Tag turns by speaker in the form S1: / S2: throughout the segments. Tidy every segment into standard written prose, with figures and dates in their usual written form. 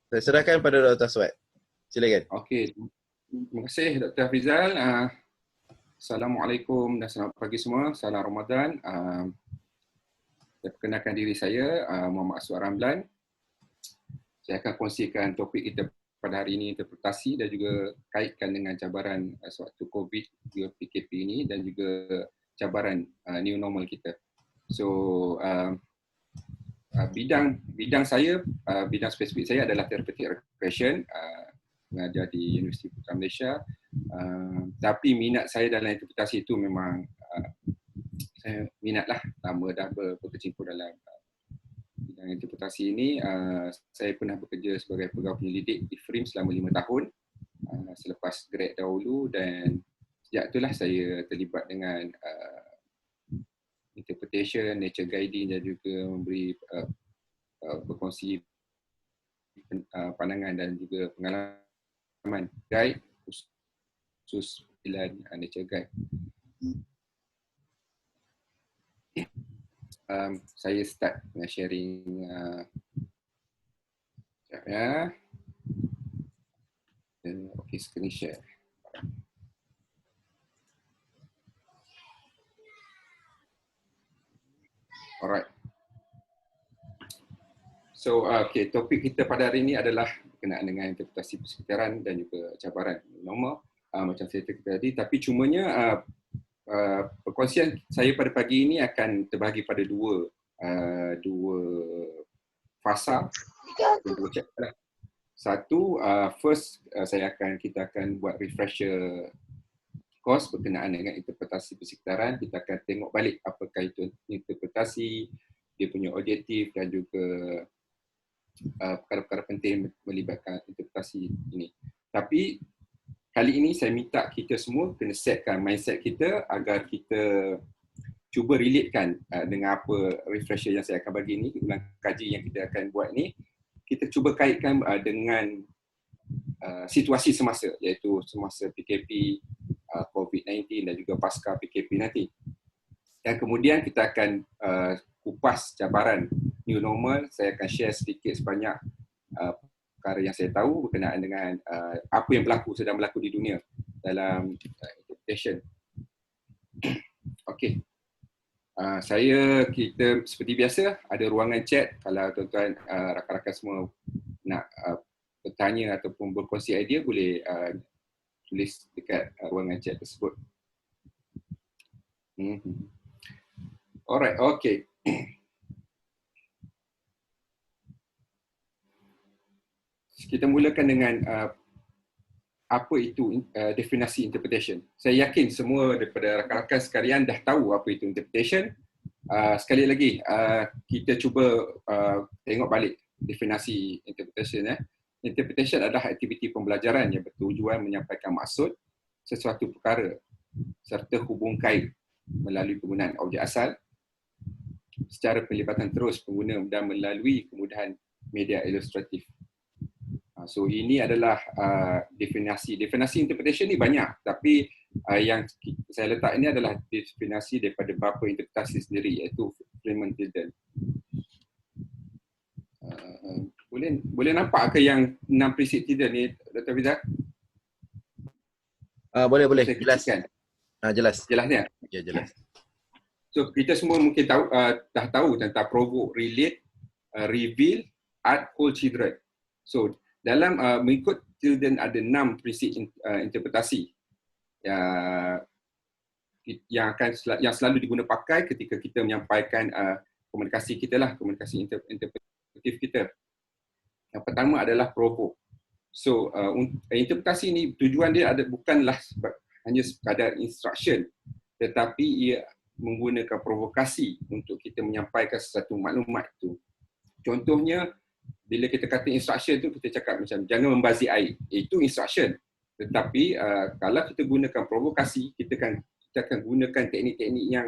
S1: Saya serahkan pada Dr. Swat. Silakan.
S2: Okey, terima kasih Dr. Hafizal. Assalamualaikum dan selamat pagi semua. Salam Ramadan. Saya perkenalkan diri saya, Muhammad Aswar Ramlan. Saya akan kongsikan topik kita pada hari ini, interpretasi dan juga kaitkan dengan cabaran sewaktu COVID, juga PKP ini dan juga cabaran new normal kita. So, bidang saya, bidang spesifik saya adalah therapeutic recreation, mengajar di Universiti Putra Malaysia. Tapi minat saya dalam interpretasi itu memang saya minatlah, lama dah berkecimpung dalam bidang interpretasi ini. Saya pernah bekerja sebagai pegawai penyelidik di FRIM selama 5 tahun selepas grad dahulu, dan sejak itulah saya terlibat dengan interpretation, nature guiding dan juga memberi berkongsi pandangan dan juga pengalaman guide khusus pilihan nature guide. Saya start dengan sharing sekejap ya. Dan okey, screen share. Alright. So, okay, topik kita pada hari ini adalah berkenaan dengan interpretasi persekitaran dan juga cabaran normal, macam saya cakap tadi. Tapi cumanya perkongsian saya pada pagi ini akan terbahagi pada dua fasa, dua chapter. Satu, kita akan buat refresher course berkenaan dengan interpretasi persekitaran. Kita akan tengok balik apakah itu interpretasi, dia punya objektif dan juga perkara-perkara penting melibatkan interpretasi ini. Tapi kali ini saya minta kita semua kena setkan mindset kita agar kita cuba relatekan dengan apa refresher yang saya akan bagi ni, ulang kaji yang kita akan buat ni, kita cuba kaitkan dengan situasi semasa, iaitu semasa PKP, COVID-19 dan juga pasca PKP nanti. Dan kemudian kita akan kupas cabaran new normal. Saya akan share sedikit sebanyak perkara yang saya tahu berkenaan dengan apa yang sedang berlaku di dunia dalam interpretation. Okey. Kita seperti biasa ada ruangan chat. Kalau tuan-tuan rakan-rakan semua nak bertanya ataupun berkongsi idea, boleh tulis dekat ruangan chat tersebut. Alright, okay. Kita mulakan dengan apa itu definisi interpretation. Saya yakin semua daripada rakan-rakan sekalian dah tahu apa itu interpretation. Sekali lagi, kita cuba tengok balik definisi interpretation. Interpretation adalah aktiviti pembelajaran yang bertujuan menyampaikan maksud sesuatu perkara serta hubung kait melalui penggunaan objek asal secara pelibatan terus pengguna dan melalui kemudahan media ilustratif. So ini adalah definisi. Definisi interpretation ni banyak, tapi yang saya letak ini adalah definisi daripada bapa interpretasi sendiri, iaitu Freeman Tilden. Boleh nampak ke yang 6 prinsip Tilden ni, Dr. Fizal?
S1: Boleh. Jelas. Jelas.
S2: Jelas ni?
S1: Ya, jelas.
S2: So kita semua mungkin tahu, dah tahu tentang provoke, relate, reveal, art, hold children. So dalam mengikut Tilden ada 6 prinsip interpretasi yang selalu diguna pakai ketika kita menyampaikan komunikasi kita lah, komunikasi interpretatif kita. Yang pertama adalah provoke. So interpretasi ni tujuan dia bukanlah hanya sekadar instruction, tetapi ia menggunakan provokasi untuk kita menyampaikan sesuatu maklumat itu. Contohnya, bila kita kata instruction tu, kita cakap macam jangan membazir air. Itu instruction. Tetapi kalau kita gunakan provokasi, kita akan gunakan teknik-teknik yang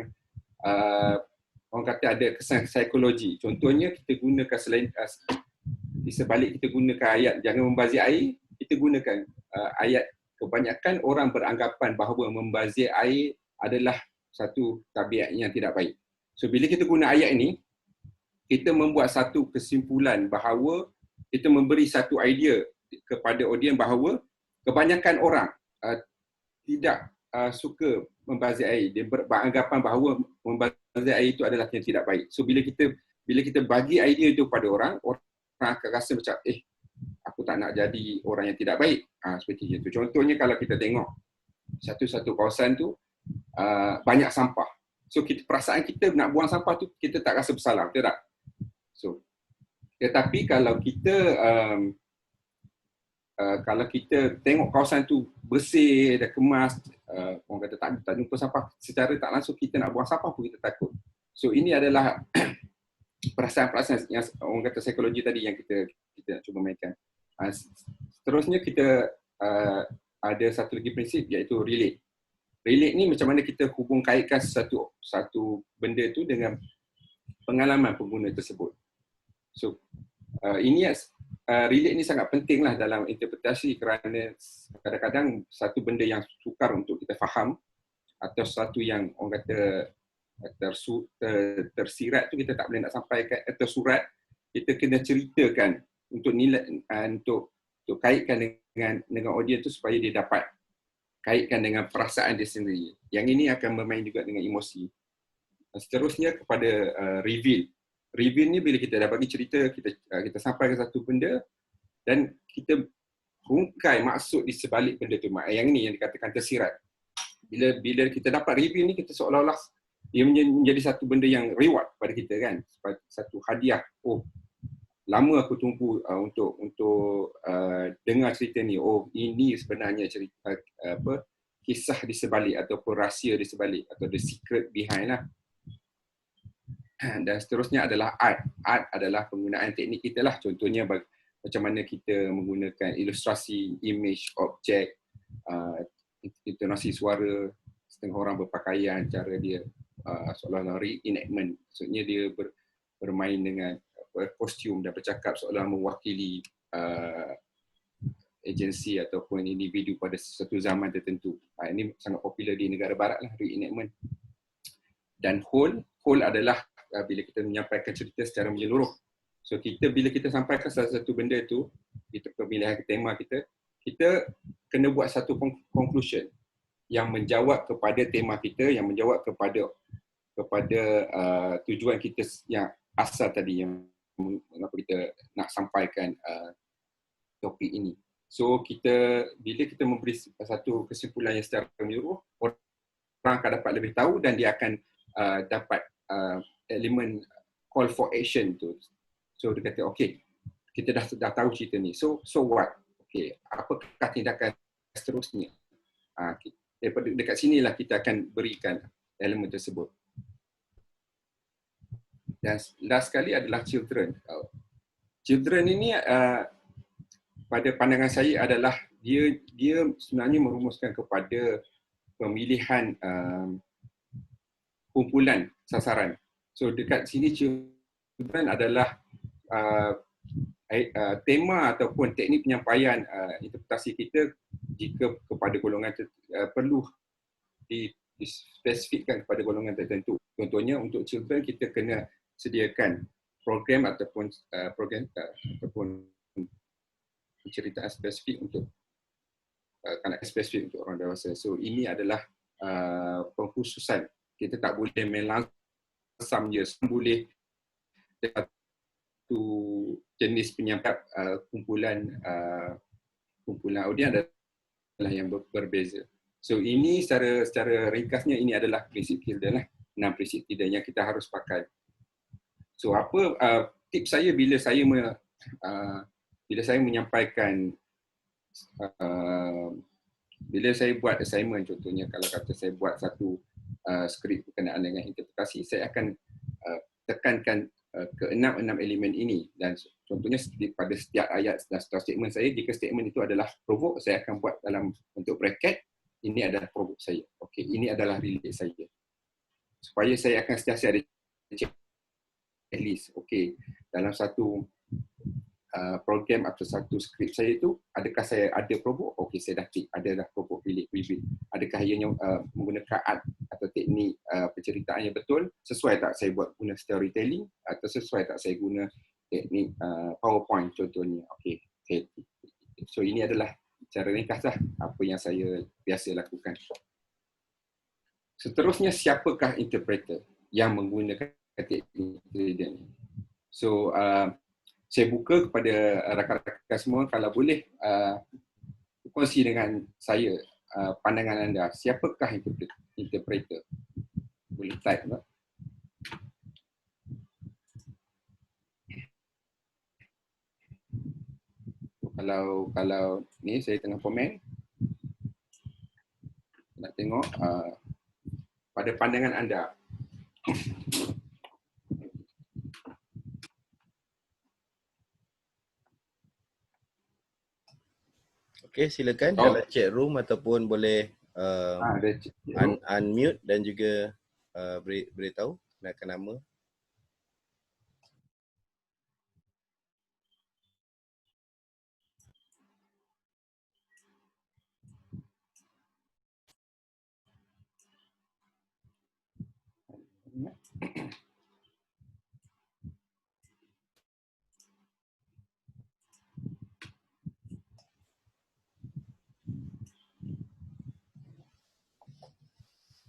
S2: orang kata ada kesan psikologi. Contohnya, kita gunakan selain di sebalik kita gunakan ayat jangan membazir air, kita gunakan ayat kebanyakan orang beranggapan bahawa membazir air adalah satu tabiat yang tidak baik. So bila kita guna ayat ini, kita membuat satu kesimpulan bahawa kita memberi satu idea kepada audiens bahawa kebanyakan orang tidak suka membazir air. Dia beranggapan bahawa membazir air itu adalah yang tidak baik. So bila kita bagi idea itu pada orang akan rasa macam aku tak nak jadi orang yang tidak baik. Seperti itu. Contohnya kalau kita tengok satu kawasan tu banyak sampah. So perasaan kita nak buang sampah tu kita tak rasa bersalah, betul tak? So tetapi kalau kita tengok kawasan tu bersih, dah kemas, orang kata tak jumpa sampah, secara tak langsung kita nak buang sampah pun kita takut. So ini adalah perasaan-perasaan yang orang kata psikologi tadi yang kita nak cuba mainkan. Seterusnya kita ada satu lagi prinsip iaitu relate. Relate ni macam mana kita hubung kaitkan satu benda tu dengan pengalaman pengguna tersebut. So relate ni sangat penting lah dalam interpretasi kerana kadang-kadang satu benda yang sukar untuk kita faham atau satu yang orang kata tersirat tu kita tak boleh nak sampaikan, tersurat, kita kena ceritakan untuk nilai untuk kaitkan dengan audiens tu supaya dia dapat kaitkan dengan perasaan dia sendiri. Yang ini akan bermain juga dengan emosi. Seterusnya kepada reveal. Reveal ni bila kita dah bagi cerita, kita sampaikan satu benda dan kita rungkai maksud di sebalik benda tu. Yang ini yang dikatakan tersirat. Bila kita dapat reveal ni, kita seolah-olah dia menjadi satu benda yang reward kepada kita kan, satu hadiah. Oh, lama aku tunggu untuk dengar cerita ni. Oh, ini sebenarnya cerita kisah di sebalik ataupun rahsia di sebalik atau the secret behind lah. Dan seterusnya adalah art. Art adalah penggunaan teknik kita lah. Contohnya macam mana kita menggunakan ilustrasi, image, objek, intonasi suara. Setengah orang berpakaian, cara dia seolah-olah reenactment. Maksudnya dia bermain dengan kostum dan bercakap seolah mewakili agensi ataupun individu pada satu zaman tertentu. Ini sangat popular di negara barat lah, reenactment. Dan whole adalah bila kita menyampaikan cerita secara menyeluruh. So bila kita sampaikan salah satu benda tu, kita pemilihan tema kita kena buat satu conclusion yang menjawab kepada tema kita, yang menjawab kepada tujuan kita yang asal tadi, yang mengapa kita nak sampaikan topik ini. So bila kita memberi satu kesimpulan yang secara menyeluruh, orang akan dapat lebih tahu dan dia akan dapat elemen call for action tu. So dia kata, okay, kita dah tahu cerita ni. So what? Okay, apakah tindakan seterusnya? Daripada dekat sinilah kita akan berikan elemen tersebut. Dan last sekali adalah children. Children ini pada pandangan saya adalah dia sebenarnya merumuskan kepada pemilihan kumpulan sasaran. So dekat sini children adalah tema ataupun teknik penyampaian interpretasi kita jika kepada golongan perlu dispesifikkan kepada golongan tertentu. Contohnya untuk children kita kena sediakan program ataupun penceritaan spesifik untuk kanak spesifik untuk orang dewasa. So ini adalah pengkhususan. Kita tak boleh main langsam je. Boleh satu jenis penyampaian kumpulan audiens adalah yang berbeza. So ini secara ringkasnya ini adalah prinsip Kildare lah. 6 prinsip Kildare yang kita harus pakai. So apa tips saya bila saya menyampaikan bila saya buat assignment, contohnya kalau kata saya buat satu skrip berkenaan dengan interpretasi, saya akan tekankan ke 6 elemen ini. Dan contohnya pada setiap ayat dan setiap statement saya, jika statement itu adalah provoke, saya akan buat dalam bentuk bracket, ini adalah provoke saya. Okey, ini adalah relate saya. Supaya saya akan sentiasa ada checklist. Okey, dalam satu program atau satu skrip saya itu, adakah saya ada provoke? Okey, saya dah tick, adalah provoke, relate, reveal. Adakah ianya menggunakan art atau teknik penceritaan yang betul? Sesuai tak saya buat guna storytelling? Atau sesuai tak saya guna teknik PowerPoint contohnya. Okey. So ini adalah cara ringkas lah apa yang saya biasa lakukan. Seterusnya, siapakah interpreter yang menggunakan teknik gradient ni? So saya buka kepada rakan-rakan semua, kalau boleh kongsi dengan saya pandangan anda, siapakah interpreter? Boleh type tak? Kalau ni saya tengah komen, nak tengok pada pandangan anda.
S1: Okey, silakan dalam chat room ataupun boleh unmute dan juga beritahu gunakan nama.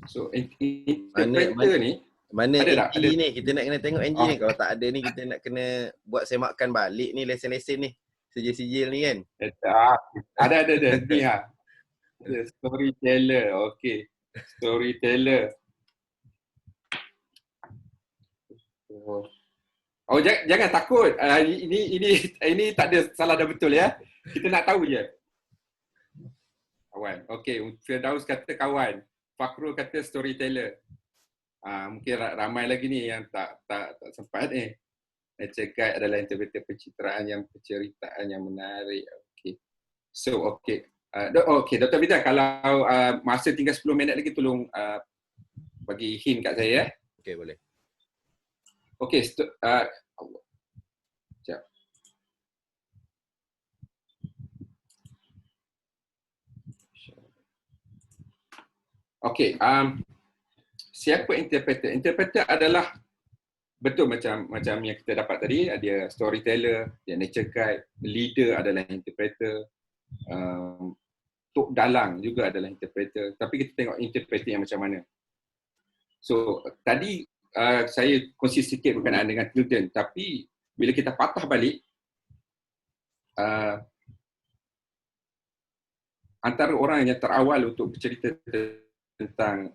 S2: So interpreter ni
S1: mana
S2: ada
S1: NG ni? Kita nak kena tengok NG ni. Kalau tak ada ni kita nak kena buat semakkan balik ni lesen-lesen ni. Sijil-sijil ni kan.
S2: Ada ni ha. Storyteller. Okey. Storyteller. Oh jangan takut. Ini tak ada salah dan betul ya. Kita nak tahu je. Kawan. Okey, Firdaus kata kawan. Fakhrul kata storyteller. Mungkin ramai lagi ni yang tak sempat ni. Nature guide adalah interpreter pencitraan yang penceritaan yang menarik. Okey. So okey. Okey, Dr. Vida, kalau masa tinggal 10 minit lagi tolong bagi hint kat saya ya.
S1: Okey, boleh.
S2: Okey, sekejap. Okey, siapa interpreter? Interpreter adalah betul macam yang kita dapat tadi, dia storyteller, dia nature guide, leader adalah interpreter, tok dalang juga adalah interpreter. Tapi kita tengok interpreter yang macam mana. So tadi saya kongsi sikit berkenaan dengan Tilden, tapi bila kita patah balik, antara orang yang terawal untuk bercerita tentang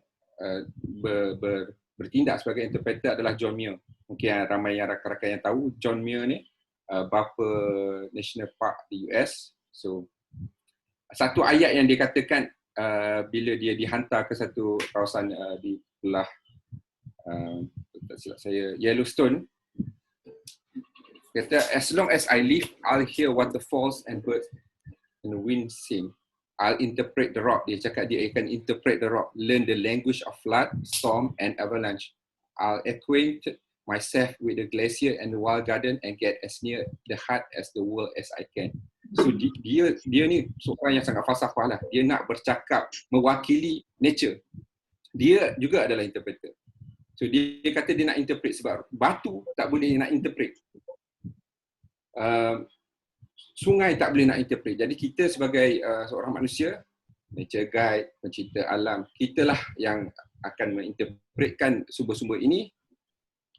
S2: bertindak sebagai interpreter adalah John Muir. Mungkin ramai yang rakan-rakan yang tahu John Muir ni bapa National Park di US. So satu ayat yang dia katakan bila dia dihantar ke satu kawasan di belah tak silap saya Yellowstone, kata as long as I live I'll hear waterfalls and birds and the wind sing. I'll interpret the rock. Dia cakap dia akan interpret the rock, learn the language of flood, storm and avalanche. I'll acquaint myself with the glacier and the wild garden and get as near the heart as the world as I can. So dia ni seorang yang sangat falsafah lah. Dia nak bercakap mewakili nature. Dia juga adalah interpreter. So dia kata dia nak interpret sebab batu tak boleh nak interpret. Sungai tak boleh nak interpret. Jadi kita sebagai seorang manusia, nature guide, pencipta alam, kitalah yang akan menginterpretkan sumber-sumber ini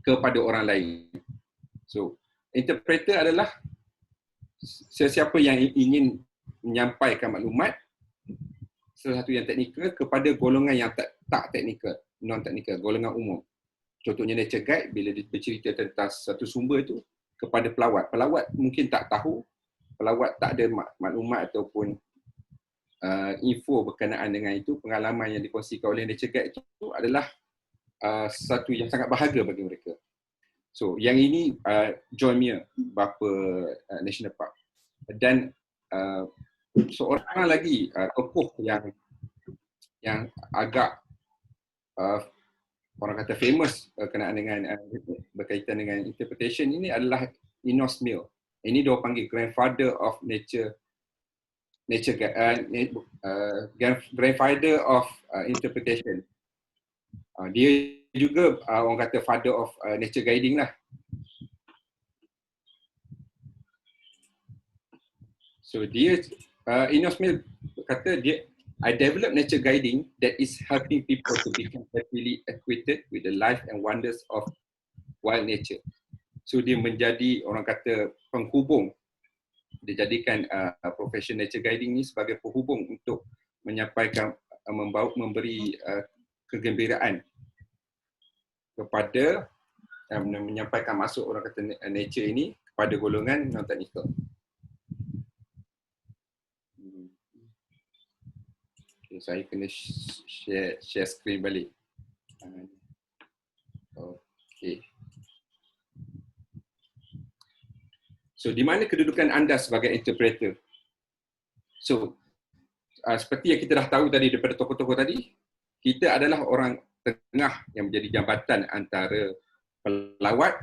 S2: kepada orang lain. So, interpreter adalah sesiapa yang ingin menyampaikan maklumat, salah satu yang teknikal kepada golongan yang tak teknikal, non-teknikal, golongan umum. Contohnya nature guide, bila dia bercerita tentang satu sumber itu kepada pelawat. Pelawat mungkin tak tahu, pelawat tak ada maklumat ataupun info berkenaan dengan itu. Pengalaman yang dikongsikan oleh nature guide itu adalah satu yang sangat berharga bagi mereka. So yang ini John Muir, bapa National Park. Dan seorang lagi tokoh yang agak orang kata famous berkenaan dengan berkaitan dengan interpretation ini adalah Enos Mill. Ini dia panggil grandfather of grandfather of interpretation. Dia juga orang kata father of nature guiding lah. So dia Ineos Mill kata dia, I develop nature guiding that is helping people to become happily acquainted with the life and wonders of wild nature. So dia menjadi orang kata penghubung. Dia jadikan profession nature guiding ni sebagai penghubung untuk menyampaikan, memberi kegembiraan kepada menyampaikan masuk orang kata nature ini kepada golongan non-technical. Okay, saya kena share screen balik. Okay. So, di mana kedudukan anda sebagai interpreter? So, seperti yang kita dah tahu tadi daripada tokoh-tokoh tadi, kita adalah orang tengah yang menjadi jambatan antara pelawat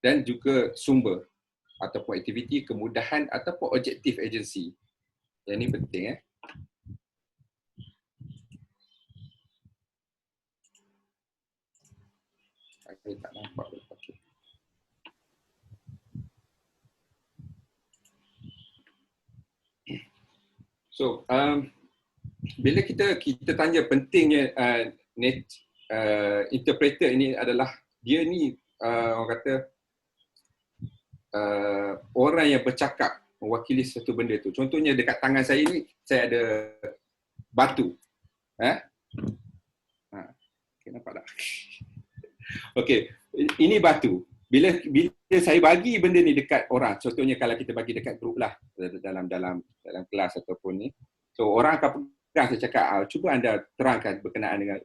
S2: dan juga sumber ataupun aktiviti, kemudahan ataupun objektif agensi. Yang ini penting. Saya tak nampak. Okay. So, bila kita tanya pentingnya interpreter ini adalah dia ni orang kata orang yang bercakap mewakili satu benda tu. Contohnya dekat tangan saya ni saya ada batu. Okay, nampak tak? Okey, ini batu. Bila saya bagi benda ni dekat orang, contohnya kalau kita bagi dekat grup lah dalam kelas ataupun ni, so orang akan pegang, saya cakap, cuba anda terangkan berkenaan dengan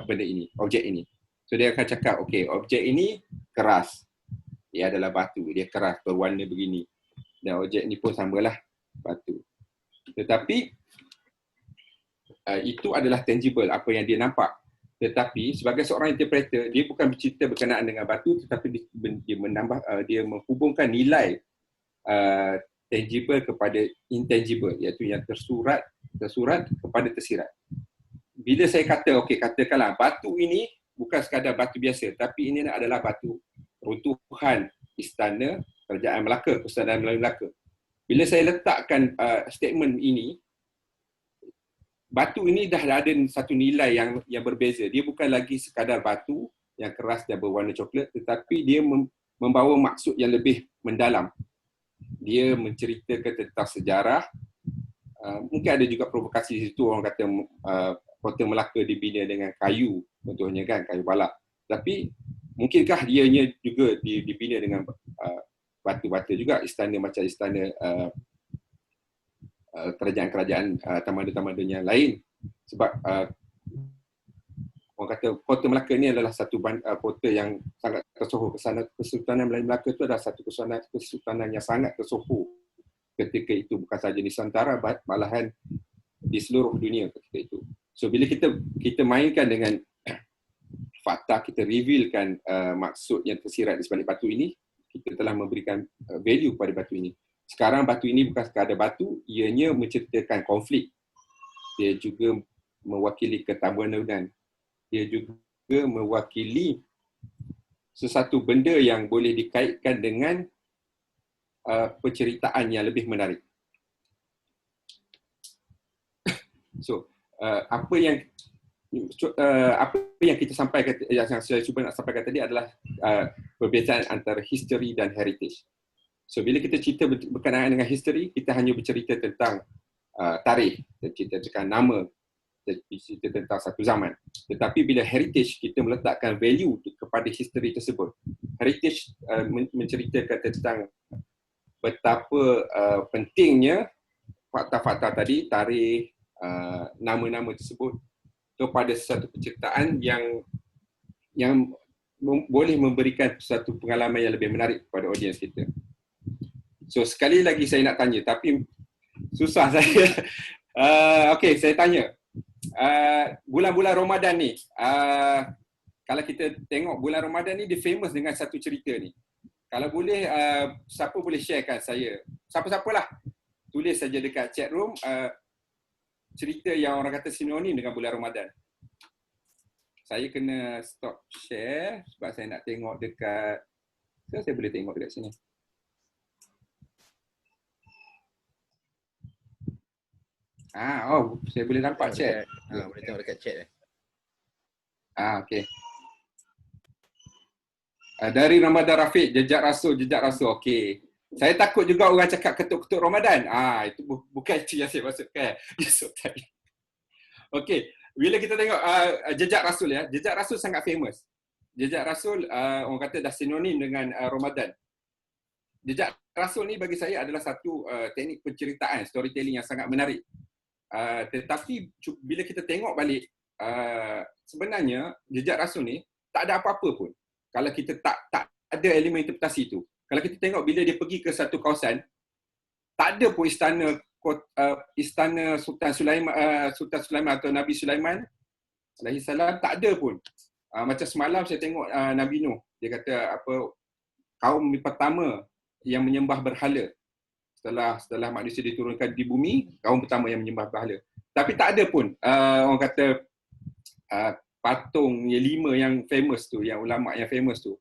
S2: benda ini, objek ini. So dia akan cakap, okey, objek ini keras. Dia adalah batu, dia keras, berwarna begini. Dan objek ni pun samalah, batu. Tetapi itu adalah tangible, apa yang dia nampak. Tetapi sebagai seorang interpreter, dia bukan bercerita berkenaan dengan batu, tetapi dia menghubungkan nilai tangible kepada intangible, iaitu yang tersurat kepada tersirat. Bila saya kata, okey, katakanlah batu ini bukan sekadar batu biasa, tapi ini adalah batu runtuhan istana Kerajaan Melaka, Persaudaraan Melayu Melaka. Bila saya letakkan statement ini, batu ini dah ada satu nilai yang berbeza. Dia bukan lagi sekadar batu yang keras dan berwarna coklat, tetapi dia membawa maksud yang lebih mendalam. Dia menceritakan tentang sejarah. Mungkin ada juga provokasi di situ, orang kata Kota Melaka dibina dengan kayu, contohnya kan, kayu balak. Tapi mungkinkah dianya juga dibina dengan batu-batu juga, istana macam istana kerajaan-kerajaan tamadun-tamadun yang lain. Sebab orang kata Kota Melaka ni adalah satu kota yang sangat tersohor. Kesultanan Melayu Melaka itu adalah satu kesultanan yang sangat tersohor ketika itu, bukan sahaja di Nusantara, malahan di seluruh dunia ketika itu. So bila kita mainkan dengan fakta, kita revealkan maksud yang tersirat di sebalik batu ini, kita telah memberikan value kepada batu ini. Sekarang batu ini bukan sekadar batu, ianya menceritakan konflik. Dia juga mewakili ketabunan. Dia juga mewakili sesuatu benda yang boleh dikaitkan dengan penceritaan yang lebih menarik. So, apa yang kita sampaikan, yang saya cuba nak sampaikan tadi adalah perbezaan antara history dan heritage. So bila kita cerita berkenaan dengan history, kita hanya bercerita tentang tarikh, cerita tentang nama, cerita tentang satu zaman. Tetapi bila heritage, kita meletakkan value kepada history tersebut. Heritage menceritakan tentang betapa pentingnya fakta-fakta tadi, tarikh, nama-nama tersebut kepada satu penceritaan yang boleh memberikan satu pengalaman yang lebih menarik kepada audiens kita. So sekali lagi saya nak tanya, tapi susah saya. Okey, saya tanya. Bulan-bulan Ramadan ni, kalau kita tengok bulan Ramadan ni, dia famous dengan satu cerita ni. Kalau boleh, siapa boleh sharekan saya? Siapa-siapalah, tulis saja dekat chat room cerita yang orang kata sinonim dengan bulan Ramadan. Saya kena stop share sebab saya nak tengok dekat, saya boleh tengok dekat sini. Saya boleh nampak
S1: Tengok
S2: chat.
S1: dekat, boleh tengok dekat chat.
S2: Okey. Dari Ramadan Rafiq, jejak rasul. Okey. Saya takut juga orang cakap ketuk-ketuk Ramadan. Itu bukan itu yang saya maksudkan. Esok tadi. Okey. Bila kita tengok jejak rasul ya, jejak rasul sangat famous. Jejak rasul orang kata dah sinonim dengan Ramadan. Jejak rasul ni bagi saya adalah satu teknik penceritaan, storytelling yang sangat menarik. Tetapi bila kita tengok balik, sebenarnya jejak rasul ni tak ada apa-apa pun. Kalau kita tak ada elemen interpretasi tu. Kalau kita tengok bila dia pergi ke satu kawasan, tak ada pun istana Sultan Sulaiman atau Nabi Sulaiman alaihi salam, tak ada pun. Macam semalam saya tengok Nabi Nuh, dia kata kaum pertama yang menyembah berhala. Setelah manusia diturunkan di bumi, kaum pertama yang menyembah berhala. Tapi tak ada pun orang kata patung yang 5 yang famous tu, yang ulama yang famous tu.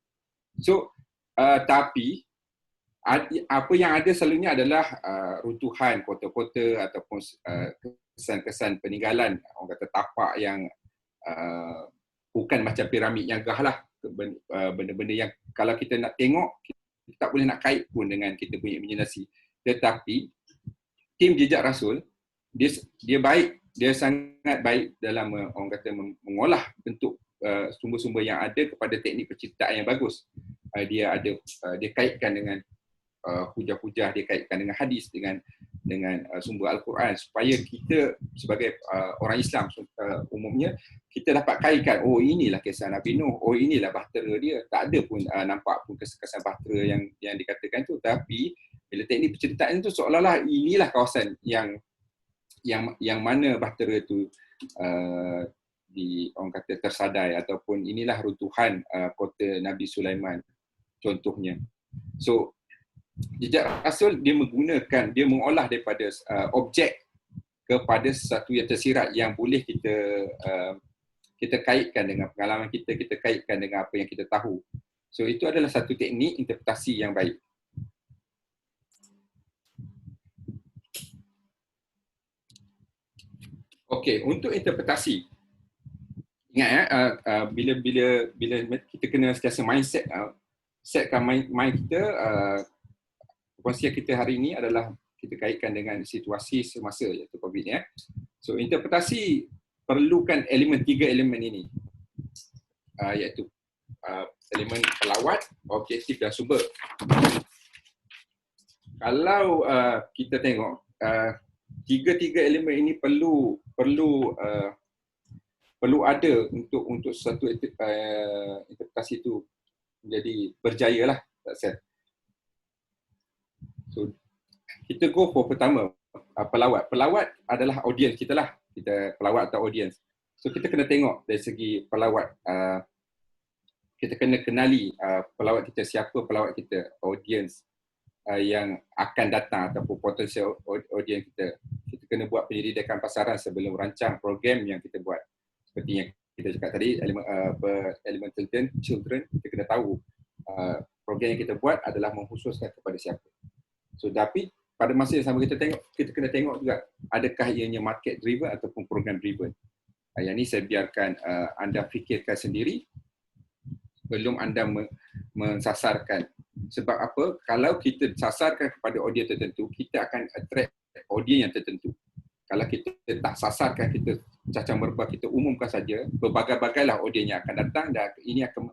S2: So tapi apa yang ada selalunya adalah runtuhan kota-kota ataupun kesan-kesan peninggalan, orang kata tapak yang bukan macam piramid yang gah lah, benda-benda yang kalau kita nak tengok kita tak boleh nak kait pun dengan kita punya imaginasi. Tetapi tim jejak rasul dia baik, dia sangat baik dalam orang kata mengolah bentuk sumber-sumber yang ada kepada teknik penciptaan yang bagus. Dia kaitkan dengan hujah-hujah, dia kaitkan dengan hadis, dengan sumber Al-Quran, supaya kita sebagai orang Islam umumnya kita dapat kaitkan, inilah kisah Nabi Nuh, inilah bahtera dia. Tak ada pun nampak pun kesan bahtera yang dikatakan tu, tapi bila teknik penceritaan itu seolah-olah inilah kawasan yang mana bahtera tu orang kata tersadai, ataupun inilah runtuhan kota Nabi Sulaiman contohnya. So jejak rasul dia mengolah daripada objek kepada sesuatu yang tersirat yang boleh kita kaitkan dengan pengalaman kita kaitkan dengan apa yang kita tahu. So itu adalah satu teknik interpretasi yang baik. Okey, untuk interpretasi, ingat bila kita kena sentiasa mindset, setkan mind kita. Konsep kita hari ini adalah kita kaitkan dengan situasi semasa, iaitu COVID ni. So interpretasi perlukan 3 elemen ini, iaitu elemen pelawat, objektif dan sumber. Kalau kita tengok tiga elemen ini perlu ada untuk satu interpretasi itu menjadi berjaya lah. So kita go for pertama, pelawat. Pelawat adalah audiens kita lah. Kita pelawat atau audiens. So kita kena tengok dari segi pelawat. Kita kena kenali pelawat kita, siapa pelawat kita, audiens yang akan datang ataupun potensial audiens kita. Kita kena buat penyelidikan pasaran sebelum rancang program yang kita buat. Seperti yang kita cakap tadi, elemen children, kita kena tahu program yang kita buat adalah mengkhususkan kepada siapa. So tapi pada masa yang sama kita kena tengok juga, adakah ianya market driven ataupun program driven. Yang ni saya biarkan anda fikirkan sendiri belum anda mensasarkan. Sebab apa? Kalau kita sasarkan kepada audiens tertentu, kita akan attract audiens yang tertentu. Kalau kita tak sasarkan, kita cacang merbah, kita umumkan saja, berbagai-bagailah audiens yang akan datang, dan ini akan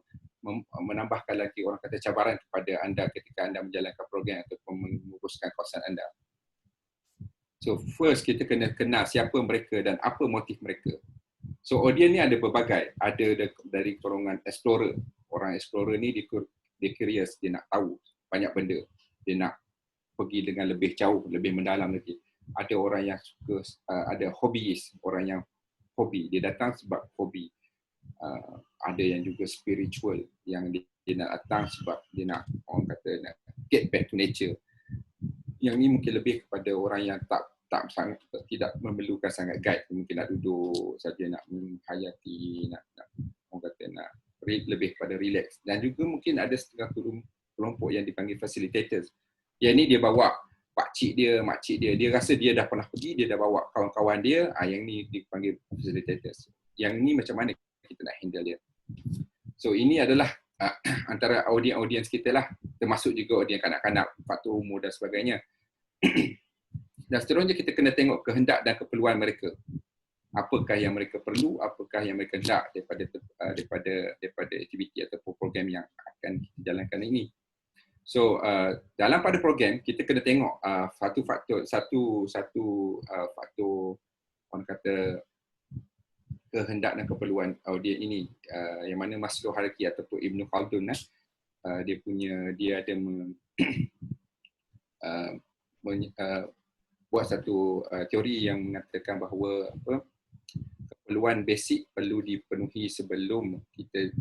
S2: menambahkan lagi orang kata cabaran kepada anda ketika anda menjalankan program ataupun menguruskan kawasan anda. So first kita kena kenal siapa mereka dan apa motif mereka. So audiens ni ada berbagai, ada dari golongan explorer. Orang explorer ni dia curious, dia nak tahu banyak benda, dia nak pergi dengan lebih jauh, lebih mendalam lagi. Ada orang yang suka, ada hobbyist, orang yang hobi, dia datang sebab hobi. Ada yang juga spiritual, yang dia nak datang sebab dia nak, orang kata, nak get back to nature. Yang ni mungkin lebih kepada orang yang tak sangat, tidak memerlukan sangat guide, mungkin nak duduk saja, nak menghayati, nak orang kata nak lebih kepada relax. Dan juga mungkin ada setengah kelompok yang dipanggil facilitators. Yang ni dia bawa pakcik dia, makcik dia, dia rasa dia dah pernah pergi, dia dah bawa kawan-kawan dia, yang ni dipanggil facilitators. Yang ni macam mana kita nak handle dia. So ini adalah antara audiens kita lah, termasuk juga audiens kanak-kanak, faktor umur dan sebagainya. Dan seterusnya kita kena tengok kehendak dan keperluan mereka. Apakah yang mereka perlu, apakah yang mereka nak daripada aktiviti ataupun program yang akan kita jalankan ini. So dalam pada program kita kena tengok satu faktor orang kata kehendak dan keperluan audien ini, yang mana Maslow hierarchy ataupun Ibn Khaldun dia ada buat satu teori yang mengatakan bahawa keperluan basic perlu dipenuhi sebelum kita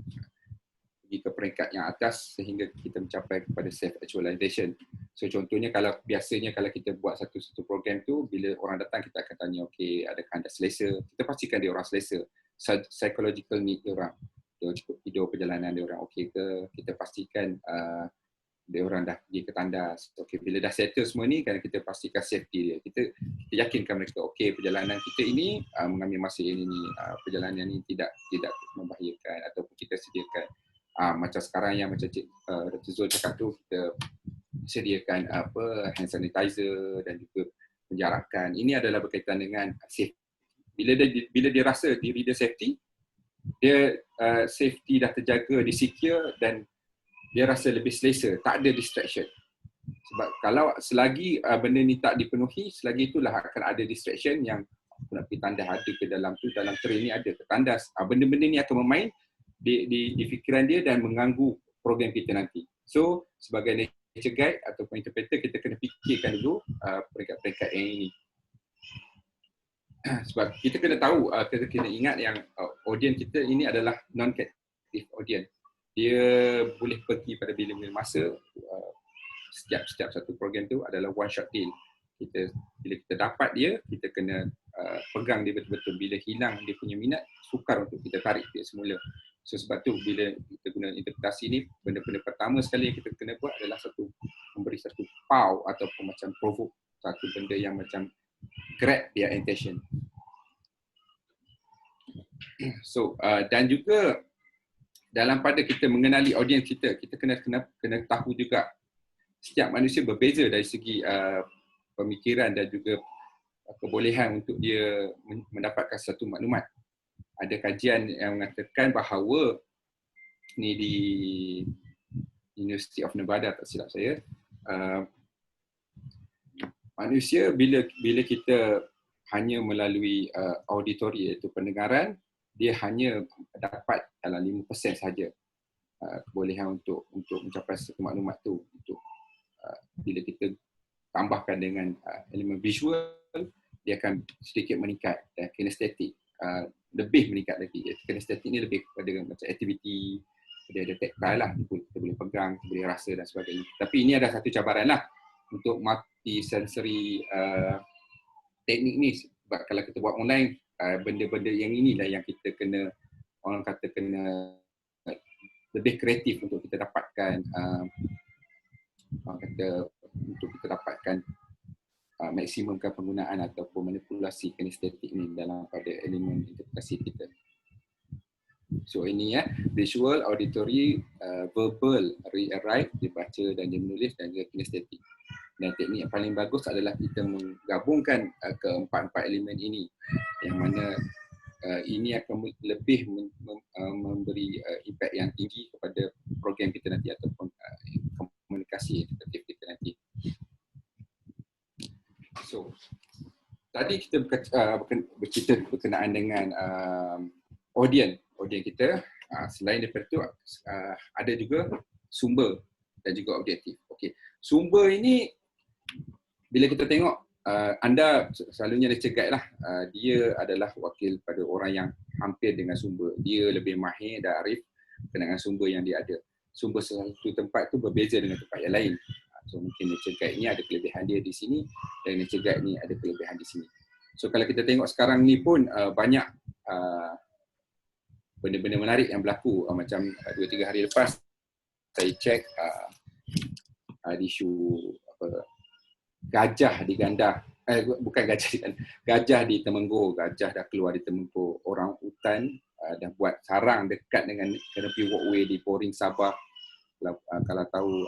S2: pergi ke peringkat yang atas sehingga kita mencapai kepada self actualization. So contohnya biasanya kalau kita buat satu program tu, bila orang datang kita akan tanya, okey, adakah anda selesa? Kita pastikan dia orang selesa. Psychological need dia orang, dia cukup tidur perjalanan dia orang okey ke, kita pastikan dia orang dah pergi ke tandas. Okey, bila dah settle semua ni kan, kita pastikan safety dia. Kita yakinkan mereka okey, perjalanan kita ini mengambil masa ini, perjalanan ini tidak membahayakan, ataupun kita sediakan macam sekarang yang macam Dr. Zul cakap tu, kita sediakan hand sanitizer dan juga penjarakan. Ini adalah berkaitan dengan safety. Bila dia rasa diri dia safety, dia safety dah terjaga, disecure, dan dia rasa lebih selesa, tak ada distraction. Sebab kalau selagi benda ni tak dipenuhi, selagi itulah akan ada distraction yang nak pergi tandas, ada ke dalam tu, dalam train ni ada ke tandas. Benda-benda ni akan bermain di fikiran dia dan mengganggu program kita nanti. So sebagai nature guide ataupun interpreter, kita kena fikirkan dulu peringkat-peringkat yang ini. Sebab kita kena tahu, kita kena ingat yang audiens kita ini adalah non-captive audience. Dia boleh pergi pada bila-bila masa. Setiap satu program tu adalah one shot deal. Bila kita dapat dia, kita kena pegang dia betul-betul. Bila hilang dia punya minat, sukar untuk kita tarik dia semula. So sebab tu bila kita guna interpretasi ni, benda-benda pertama sekali yang kita kena buat adalah memberi satu pow ataupun macam provoke, satu benda yang macam grab their attention. So dan juga dalam pada kita mengenali audiens kita, kita kena tahu juga setiap manusia berbeza dari segi pemikiran dan juga kebolehan untuk dia mendapatkan satu maklumat. Ada kajian yang mengatakan bahawa ni di University of Nevada, tak silap saya, manusia bila kita hanya melalui auditori, iaitu pendengaran, dia hanya dapat dalam 5% sahaja kebolehan untuk mencapai satu maklumat tu. Bila kita tambahkan dengan elemen visual, dia akan sedikit meningkat, dan kinestetik lebih meningkat lagi. Kinestetik ni lebih kepada macam aktiviti, dia ada tactile lah, kita boleh pegang, kita boleh rasa dan sebagainya. Tapi ini ada satu cabaran lah untuk multi-sensory teknik ni. Sebab kalau kita buat online, benda-benda yang inilah yang kita kena, orang kata kena lebih kreatif untuk kita dapatkan untuk kita dapatkan maksimumkan penggunaan ataupun manipulasi kinestetik ni dalam pada elemen interpretasi kita. So ini visual, auditory, verbal, read, write, dia baca dan dia menulis, dan juga kinestetik. Dan teknik yang paling bagus adalah kita menggabungkan keempat-empat elemen ini, yang mana ini akan lebih memberi impact yang tinggi kepada program kita nanti ataupun komunikasi interaktif kita nanti. So, tadi kita bercerita berkenaan dengan audien kita. Selain daripada itu, ada juga sumber dan juga objektif. Okey, sumber ini bila kita tengok, anda selalunya lecture guide lah, dia adalah wakil pada orang yang hampir dengan sumber. Dia lebih mahir dan arif dengan sumber yang dia ada. Sumber satu tempat tu berbeza dengan tempat yang lain. So mungkin lecture guide ni ada kelebihan dia di sini, dan lecture guide ni ada kelebihan di sini. So kalau kita tengok sekarang ni pun banyak benda-benda menarik yang berlaku. Macam 2-3 hari lepas saya cek di isu gajah diganda, bukan gajah diganda, gajah di Temenggur, gajah dah keluar di Temenggur, orang hutan dah buat sarang dekat dengan tepi walkway di Poring Sabah. Kalau tahu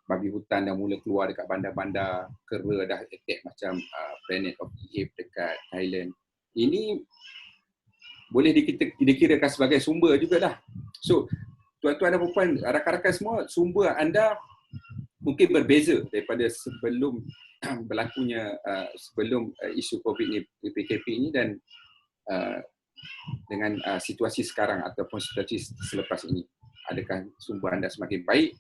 S2: babi hutan dah mula keluar dekat bandar-bandar, kera dah attack macam Planet of the Apes dekat Thailand. Ini boleh dikirakan sebagai sumber juga dah. So, tuan-tuan dan puan, rakan-rakan semua, sumber anda mungkin berbeza daripada sebelum berlakunya sebelum isu COVID ni, PKP ni, dan dengan situasi sekarang ataupun situasi selepas ini. Adakah sumber anda semakin baik?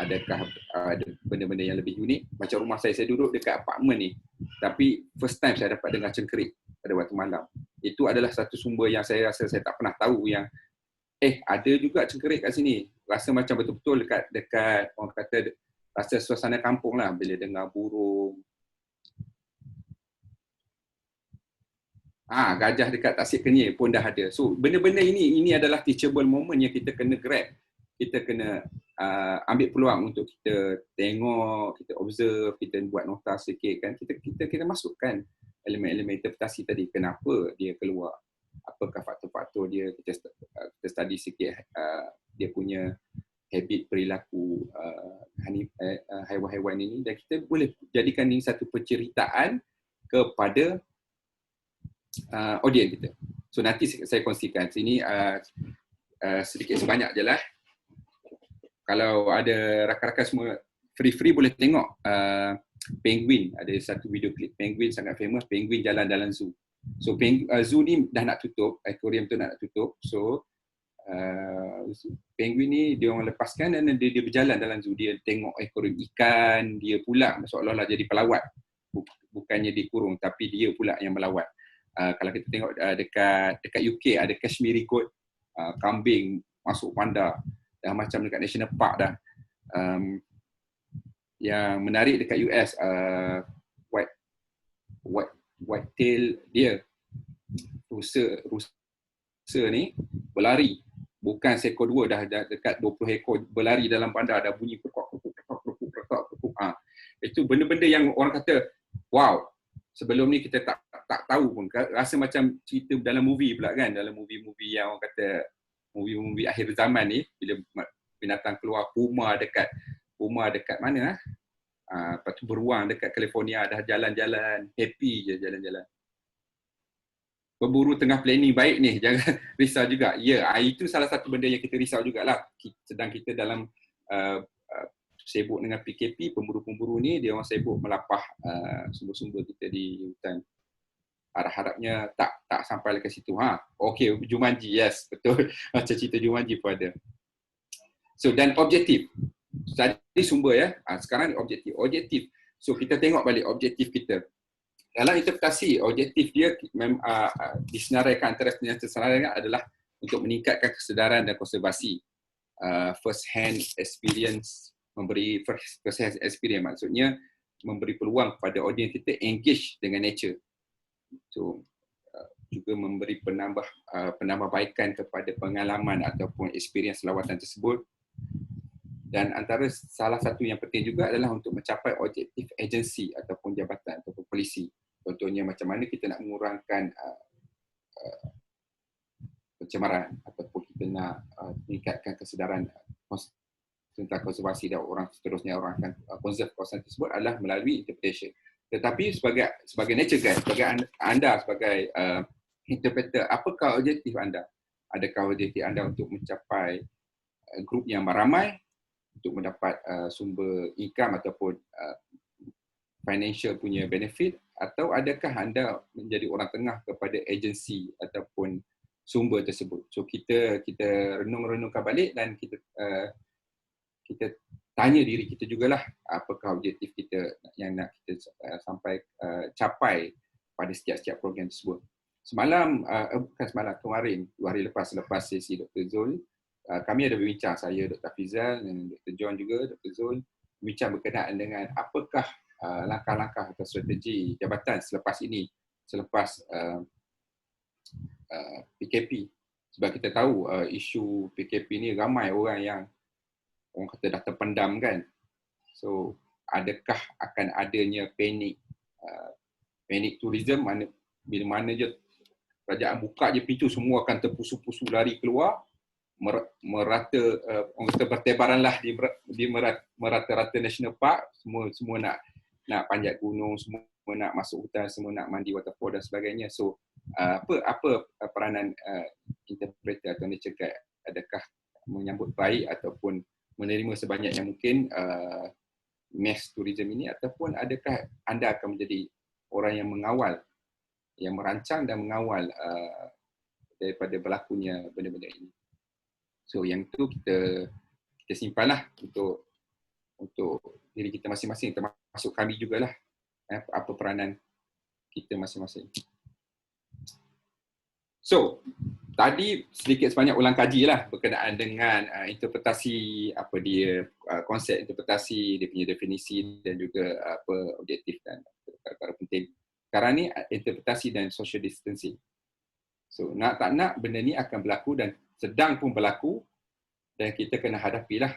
S2: Adakah ada benda-benda yang lebih unik? Macam rumah saya duduk dekat apartmen ni, tapi first time saya dapat dengar cengkerik pada waktu malam. Itu adalah satu sumber yang saya rasa saya tak pernah tahu, yang ada juga cengkerik kat sini. Rasa macam betul-betul dekat orang kata rasa suasana kampung lah bila dengar burung. Gajah dekat Tasik Kenyir pun dah ada. So benda-benda ini adalah teachable moment yang kita kena grab. Kita kena ambil peluang untuk kita tengok, kita observe, kita buat nota sikit kan. Kita masukkan elemen-elemen interpretasi tadi. Kenapa dia keluar? Apakah faktor-faktor dia? Kita study sikit dia punya habit perilaku haiwan-haiwan ini, dan kita boleh jadikan ini satu penceritaan kepada audiens kita. So nanti saya kongsikan sini sedikit sebanyak je lah. Kalau ada rakan-rakan semua free boleh tengok penguin, ada satu video klip penguin sangat famous, penguin jalan dalam zoo. So zoo ni dah nak tutup, aquarium tu nak tutup. So penguin ni dia orang lepaskan dan dia berjalan dalam zoo, dia tengok aquarium ikan, dia pula seolah-olah jadi pelawat. Bukannya dikurung tapi dia pula yang melawat. Kalau kita tengok dekat UK ada Kashmiri goat, kambing masuk bandar, dah macam dekat National Park dah. Yang menarik dekat US, white tail dia, rusa ni berlari, bukan seekor dua, dah dekat 20 ekor berlari dalam bandar, dah bunyi perkok. Itu benda-benda yang orang kata wow, sebelum ni kita tak tahu pun. Rasa macam cerita dalam movie pula kan, dalam movie-movie yang orang kata movie akhir zaman ni, bila binatang keluar, puma dekat mana lepas tu beruang dekat California, dah jalan-jalan happy je jalan-jalan. Pemburu tengah planning baik ni, jangan risau juga. Itu salah satu benda yang kita risau jugalah. Sedang kita dalam sibuk dengan PKP, pemburu-pemburu ni dia orang sibuk melapah sumber-sumber kita di hutan. Harap-harapnya tak sampai ke situ. Okey, Jumanji, yes, betul. Macam cerita Jumanji pun ada. So, dan objektif. Tadi sumber ya. Sekarang objektif. So, kita tengok balik objektif kita. Dalam interpretasi, objektif dia disenaraikan, antara disenaraikan adalah untuk meningkatkan kesedaran dan konservasi. First hand experience, memberi first hand experience, maksudnya memberi peluang kepada audiens kita engage dengan nature. So juga memberi penambahbaikan kepada pengalaman ataupun experience lawatan tersebut. Dan antara salah satu yang penting juga adalah untuk mencapai objektif agensi ataupun jabatan ataupun polisi. Contohnya macam mana kita nak mengurangkan pencemaran ataupun kita nak meningkatkan kesedaran tentang konservasi dan orang seterusnya orang akan conserve kawasan tersebut adalah melalui interpretation. Tetapi sebagai nature guide, sebagai anda sebagai interpreter, apakah objektif anda? Adakah objektif anda untuk mencapai grup yang ramai, untuk mendapat sumber income ataupun financial punya benefit, atau adakah anda menjadi orang tengah kepada agensi ataupun sumber tersebut? So kita renung-renungkan balik dan kita tanya diri kita jugalah, apakah objektif kita yang nak kita capai pada setiap program tersebut. Kemarin, 2 hari lepas sesi Dr. Zul, kami ada berbincang, saya, Dr. Fizal dan Dr. John juga, Dr. Zul, berbincang berkenaan dengan apakah langkah-langkah atau strategi jabatan selepas PKP. Sebab kita tahu isu PKP ni ramai orang yang orang kata dah terpendam kan. So adakah akan adanya panic tourism, bila mana je kerajaan buka je pintu, semua akan terpusu-pusu lari keluar, merata orang kata bertebaran lah di merata-rata national park, semua nak panjat gunung, semua nak masuk hutan, semua nak mandi waterfall dan sebagainya. So apa peranan interpreter atau nature guide? Adakah menyambut baik ataupun menerima sebanyak yang mungkin mass tourism ini, ataupun adakah anda akan menjadi orang yang mengawal, yang merancang dan mengawal daripada berlakunya benda-benda ini? So yang tu kita simpanlah untuk diri kita masing-masing, termasuk kami jugalah, apa peranan kita masing-masing. So tadi sedikit sebanyak ulang kaji lah berkenaan dengan interpretasi, apa dia konsep interpretasi, dia punya definisi dan juga apa objektif dan perkara penting. Sekarang ni interpretasi dan social distancing. So nak tak nak benda ni akan berlaku dan sedang pun berlaku, dan kita kena hadapilah.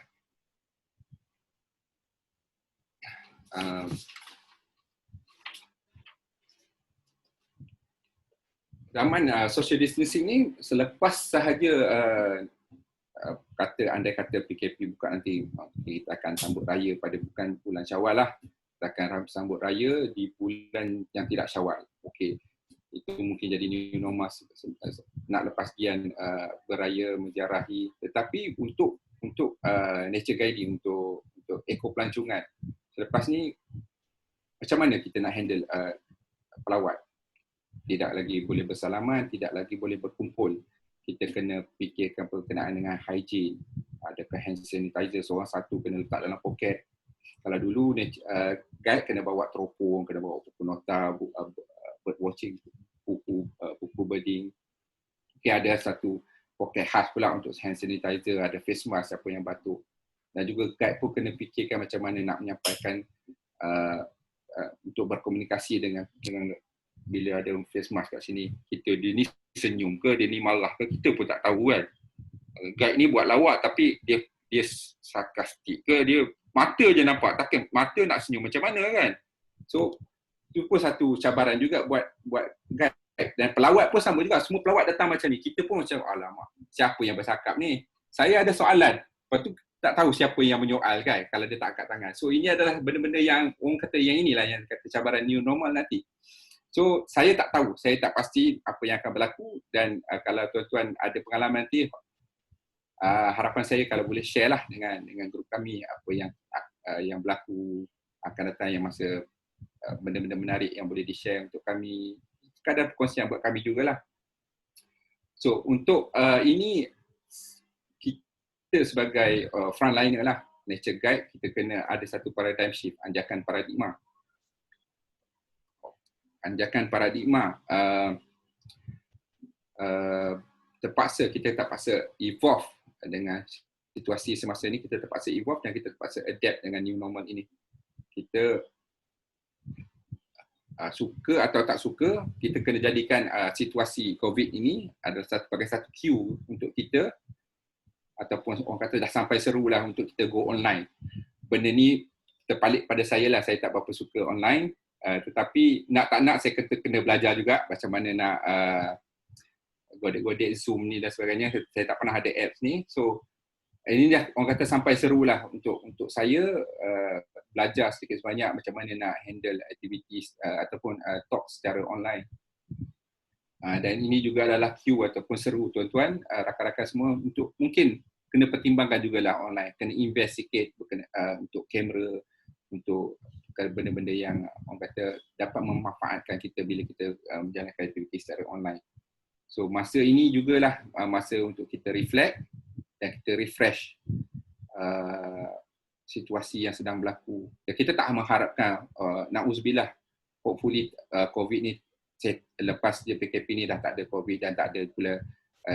S2: Zaman social distancing ni selepas sahaja andai kata PKP buka nanti, kita akan sambut raya pada bukan bulan Syawal lah. Kita akan sambut raya di bulan yang tidak Syawal. Okey. Itu mungkin jadi new normal, nak lepas gian beraya, menziarahi. Tetapi untuk nature guiding, untuk ekopelancongan, selepas ni macam mana kita nak handle pelawat? Tidak lagi boleh bersalaman, tidak lagi boleh berkumpul. Kita kena fikirkan berkenaan dengan hygiene. Adakah hand sanitizer seorang satu kena letak dalam poket? Kalau dulu guide kena bawa teropong, kena bawa buku nota, bird watching, buku birding. Okay, ada satu poket khas pula untuk hand sanitizer, ada face mask siapa yang batuk. Dan juga guide pun kena fikirkan macam mana nak menyampaikan untuk berkomunikasi dengan bila ada face mask kat sini, dia ni senyum ke, dia ni marah ke, kita pun tak tahu kan. Guide ni buat lawak tapi dia sarkastik ke, dia mata je nampak, takkan mata nak senyum macam mana kan. So itu pun satu cabaran juga buat guide. Dan pelawat pun sama juga, semua pelawat datang macam ni, kita pun macam alamak, siapa yang bercakap ni, saya ada soalan, lepas tu tak tahu siapa yang menyoal kan kalau dia tak angkat tangan. So ini adalah benda-benda yang orang kata yang inilah yang kata cabaran new normal nanti. So saya tak tahu, saya tak pasti apa yang akan berlaku, dan kalau tuan-tuan ada pengalaman nanti, harapan saya kalau boleh share lah dengan grup kami apa yang berlaku akan datang, yang masa benda-benda menarik yang boleh di-share untuk kami, kadang perkongsian buat kami jugalah. So untuk ini kita sebagai frontliner lah, nature guide, kita kena ada satu paradigm shift, anjakan paradigma. Kita terpaksa evolve dengan situasi semasa ni, kita terpaksa evolve dan kita terpaksa adapt dengan new normal ini. Kita suka atau tak suka, kita kena jadikan situasi COVID ini adalah sebagai satu cue untuk kita, ataupun orang kata dah sampai seru lah untuk kita go online. Benda ni terpalit pada saya lah, saya tak berapa suka online. Tetapi nak tak nak saya kena belajar juga macam mana nak godek-godek Zoom ni dan sebagainya. Saya tak pernah ada apps ni. So ini dah orang kata sampai seru lah untuk saya belajar sedikit sebanyak macam mana nak handle activities ataupun talk secara online. Dan ini juga adalah cue ataupun seru tuan-tuan, rakan-rakan semua, untuk mungkin kena pertimbangkan jugalah online, kena invest sikit untuk kamera, untuk benda-benda yang orang kata dapat memanfaatkan kita bila kita menjalankan aktiviti secara online. So masa ini jugalah masa untuk kita reflect dan kita refresh situasi yang sedang berlaku. Dan kita tak mengharapkan, na'udzubillah, hopefully COVID ni, lepas dia PKP ni dah tak ada COVID dan tak ada pula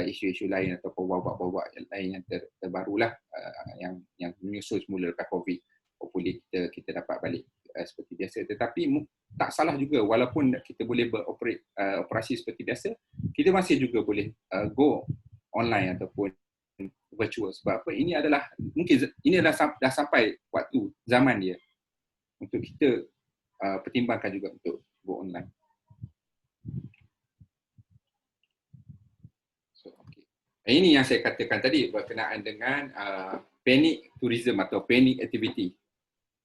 S2: isu-isu lain ataupun wabak-wabak lain yang terbarulah yang menyusul semula lepas COVID. Hopefully kita dapat balik seperti biasa. Tetapi tak salah juga, walaupun kita boleh beroperasi seperti biasa, kita masih juga boleh go online ataupun virtual. Sebab apa? Ini adalah mungkin dah sampai waktu zaman dia. untuk kita pertimbangkan juga untuk go online. So, okay. Ini yang saya katakan tadi berkenaan dengan panic tourism atau panic activity.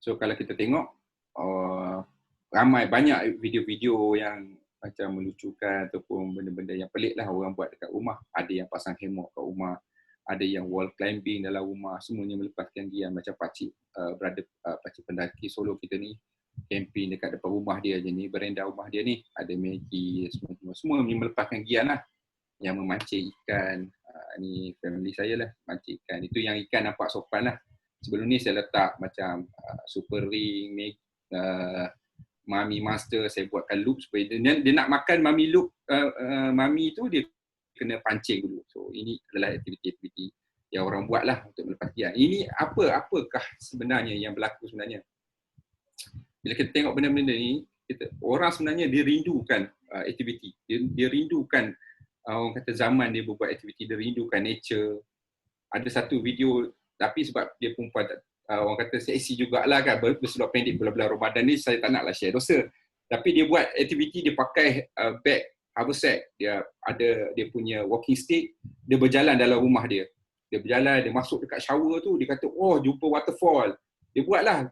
S2: So kalau kita tengok banyak video-video yang macam melucukan ataupun benda-benda yang pelik lah orang buat dekat rumah. Ada yang pasang hammock kat rumah, ada yang wall climbing dalam rumah, semuanya melepaskan gian macam pakcik pakcik pendaki Solo kita ni camping dekat depan rumah dia je ni, berenda rumah dia ni, ada Maggi semua melepaskan gian lah, yang memancing ikan. Ni family saya lah mancing ikan, itu yang ikan nampak sopan lah. Sebelum ni saya letak macam super ring, mami master, saya buatkan loop supaya dia nak makan mami loop, mami tu dia kena pancing dulu. So ini adalah aktiviti-aktiviti yang orang buat lah untuk melepas gian. Ini apakah sebenarnya yang berlaku sebenarnya? Bila kita tengok benda-benda ni, orang sebenarnya dia rindukan aktiviti. Dia rindukan orang kata zaman dia berbuat aktiviti, dia rindukan nature. Ada satu video, tapi sebab dia perempuan orang kata seksi jugalah kan, berseluar pendek bulan-bulan Ramadan ni, saya tak naklah share dosa. Tapi dia buat aktiviti, dia pakai bag, haversack, dia punya walking stick, dia berjalan dalam rumah dia. Dia berjalan, dia masuk dekat shower tu, dia kata, oh jumpa waterfall. Dia buatlah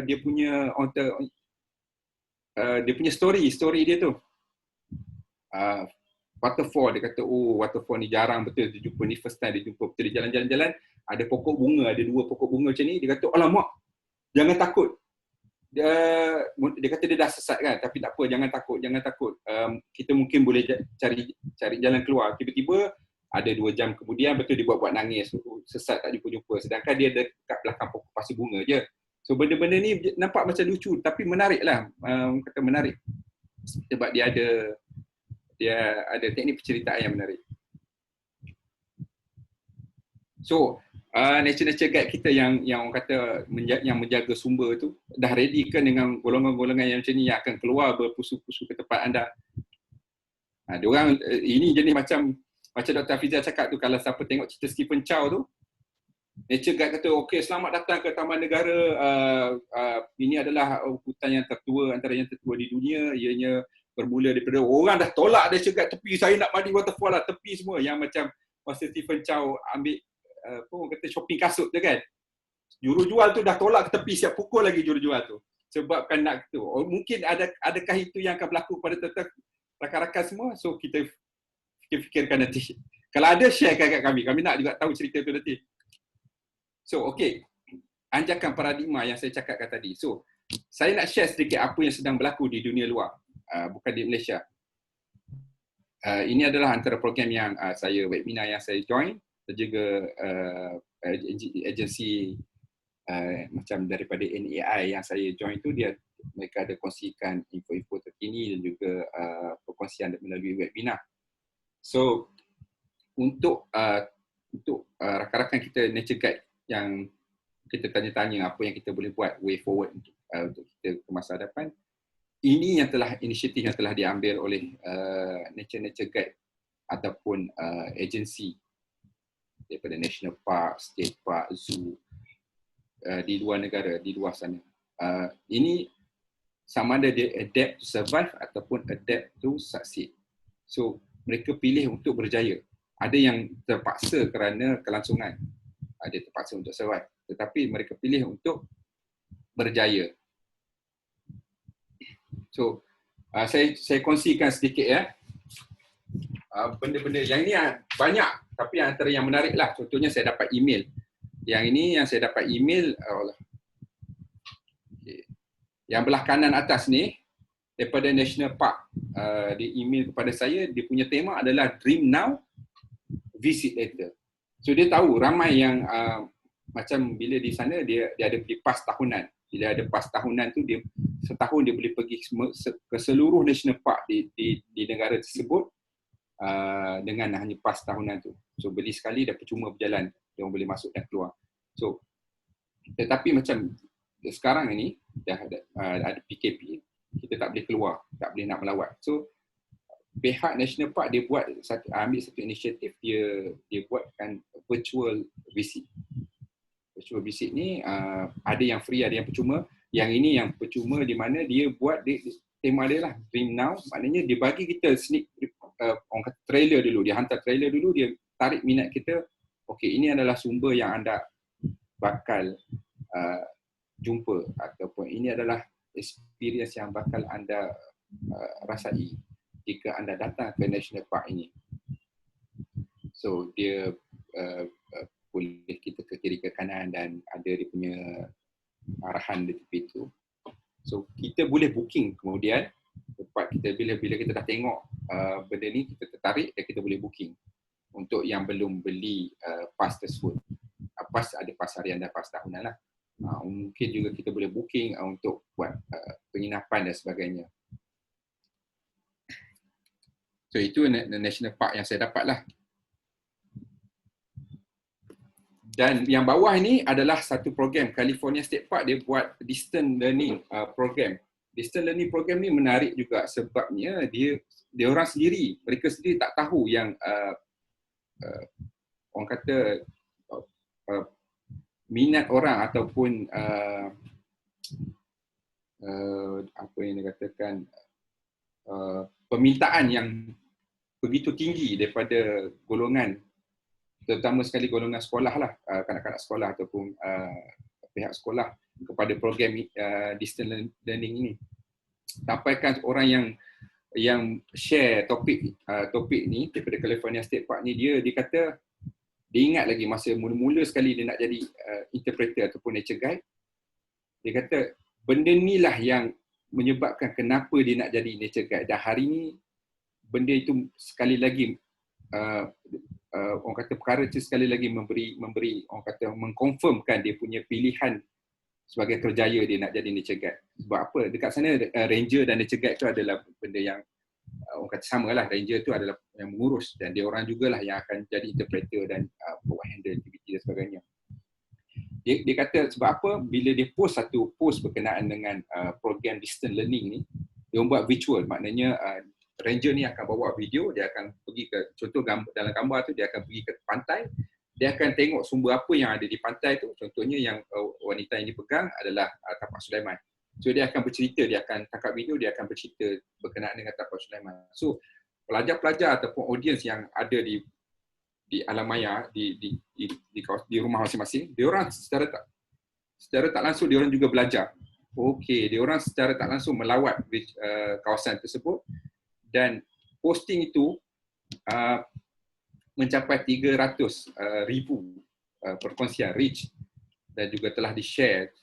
S2: dia punya story dia tu. Waterfall, dia kata, oh waterfall ni jarang betul dia jumpa, ni first time dia jumpa betul. Dia jalan-jalan, ada pokok bunga, ada 2 pokok bunga macam ni, dia kata, alamak, jangan takut. Dia kata dia dah sesat kan, tapi tak apa, jangan takut. Kita mungkin boleh cari jalan keluar. Tiba-tiba ada 2 jam kemudian, betul dia buat nangis, sesat tak jumpa-jumpa, sedangkan dia dekat belakang pokok pasir bunga je. So benda-benda ni nampak macam lucu, tapi menarik lah, kata menarik, sebab dia ada teknik penceritaan yang menarik. So nature guide kita yang orang kata yang menjaga sumber tu dah ready kan dengan golongan-golongan yang macam ni yang akan keluar berpusu-pusu ke tempat anda. Diorang ini jenis macam Dr. Hafizah cakap tu, kalau siapa tengok cerita Stephen Chow tu, nature guide kata, okey, selamat datang ke Taman Negara, ini adalah hutan yang tertua, antara yang tertua di dunia, ianya bermula daripada orang dah tolak nature guide tepi, saya nak mandi waterfall lah, tepi semua, yang macam masa Stephen Chow ambil orang kata shopping kasut tu kan, jurujual tu dah tolak ke tepi, siap pukul lagi jurujual tu sebabkan nak tu. Mungkin adakah itu yang akan berlaku pada rakan-rakan semua? So kita fikirkan nanti. Kalau ada, sharekan kat kami nak juga tahu cerita tu nanti. So okey, anjakan paradigma yang saya cakapkan tadi. So saya nak share sedikit apa yang sedang berlaku di dunia luar, bukan di Malaysia. Ini adalah antara program yang webinar yang saya join, dan juga agensi macam daripada NAI yang saya join tu, mereka ada kongsikan info-info terkini dan juga perkongsian melalui webinar. So untuk rakan-rakan kita nature guide yang kita tanya-tanya apa yang kita boleh buat way forward untuk kita ke masa hadapan, ini inisiatif yang telah diambil oleh nature guide ataupun agensi daripada national park, state park, zoo di luar negara, di luar sana. Ini sama ada dia adapt to survive ataupun adapt to succeed. So mereka pilih untuk berjaya. Ada yang terpaksa kerana kelangsungan, ada terpaksa untuk survive, tetapi mereka pilih untuk berjaya. So saya kongsikan sedikit ya. Benda-benda yang ini banyak, tapi antara yang menarik lah, contohnya saya dapat email. Yang ini yang saya dapat email, yang belah kanan atas ni daripada National Park, dia email kepada saya. Dia punya tema adalah Dream Now, Visit Later. So dia tahu ramai yang macam bila di sana dia ada beli pas tahunan. Bila ada pas tahunan tu, dia setahun dia boleh pergi ke seluruh National Park di negara tersebut dengan hanya pas tahunan tu. So beli sekali dah percuma berjalan, dia boleh masuk dan keluar. So tetapi macam sekarang ini dah ada PKP, kita tak boleh keluar, tak boleh nak melawat. So pihak National Park dia ambil satu inisiatif, dia buatkan virtual visit. Virtual visit ni ada yang free, ada yang percuma. Yang ini yang percuma di mana dia buat tema dia lah Dream Now, maknanya dia bagi kita sneak orang kata trailer dulu, dia hantar trailer dulu, dia tarik minat kita. Okey, ini adalah sumber yang anda bakal jumpa, ataupun ini adalah experience yang bakal anda rasai jika anda datang ke National Park ini. So dia boleh kita ke kiri ke kanan dan ada dia punya arahan di tepi itu. So kita boleh booking kemudian tempat kita, bila kita dah tengok benda ni kita tertarik dan kita boleh booking. Untuk yang belum beli pass tersebut, pass ada pass harian dan pass tahunan lah, mungkin juga kita boleh booking untuk buat penginapan dan sebagainya. So itu National Park yang saya dapat lah. Dan yang bawah ini adalah satu program California State Park, dia buat distance learning program. Distance learning program ni menarik juga sebabnya dia orang sendiri, mereka sendiri tak tahu yang orang kata minat orang ataupun apa yang dikatakan permintaan yang begitu tinggi daripada golongan, terutama sekali golongan sekolah lah, kanak-kanak sekolah ataupun pihak sekolah kepada program distance learning ini. Sampaikan orang yang share topik ni daripada California State Park ni, dia kata dia ingat lagi masa mula-mula sekali dia nak jadi interpreter ataupun nature guide. Dia kata benda ni lah yang menyebabkan kenapa dia nak jadi nature guide, dan hari ni benda itu sekali lagi orang kata perkara itu sekali lagi memberi orang kata mengkonfirmkan dia punya pilihan sebagai kerjaya dia nak jadi nature guide. Sebab apa? Dekat sana ranger dan nature guide tu adalah benda yang orang kata sama lah. Ranger tu adalah yang mengurus dan dia orang jugalah yang akan jadi interpreter dan buat handle aktiviti dan sebagainya. Dia kata sebab apa? Bila dia satu post berkenaan dengan program distance learning ni, dia buat virtual, maknanya ranger ni akan bawa video, dia akan pergi ke, contoh dalam gambar tu dia akan pergi ke pantai, dia akan tengok sumber apa yang ada di pantai tu. Contohnya yang wanita yang dipegang adalah Tapak Sulaiman. So dia akan bercerita, dia akan tangkap video, dia akan bercerita berkenaan dengan Tapak Sulaiman. So pelajar-pelajar ataupun audiens yang ada di alam maya, di rumah masing-masing, dia orang secara tak langsung dia orang juga belajar. Okey, dia orang secara tak langsung melawat kawasan tersebut, dan posting itu mencapai 300,000 perkongsian reach, dan juga telah di-share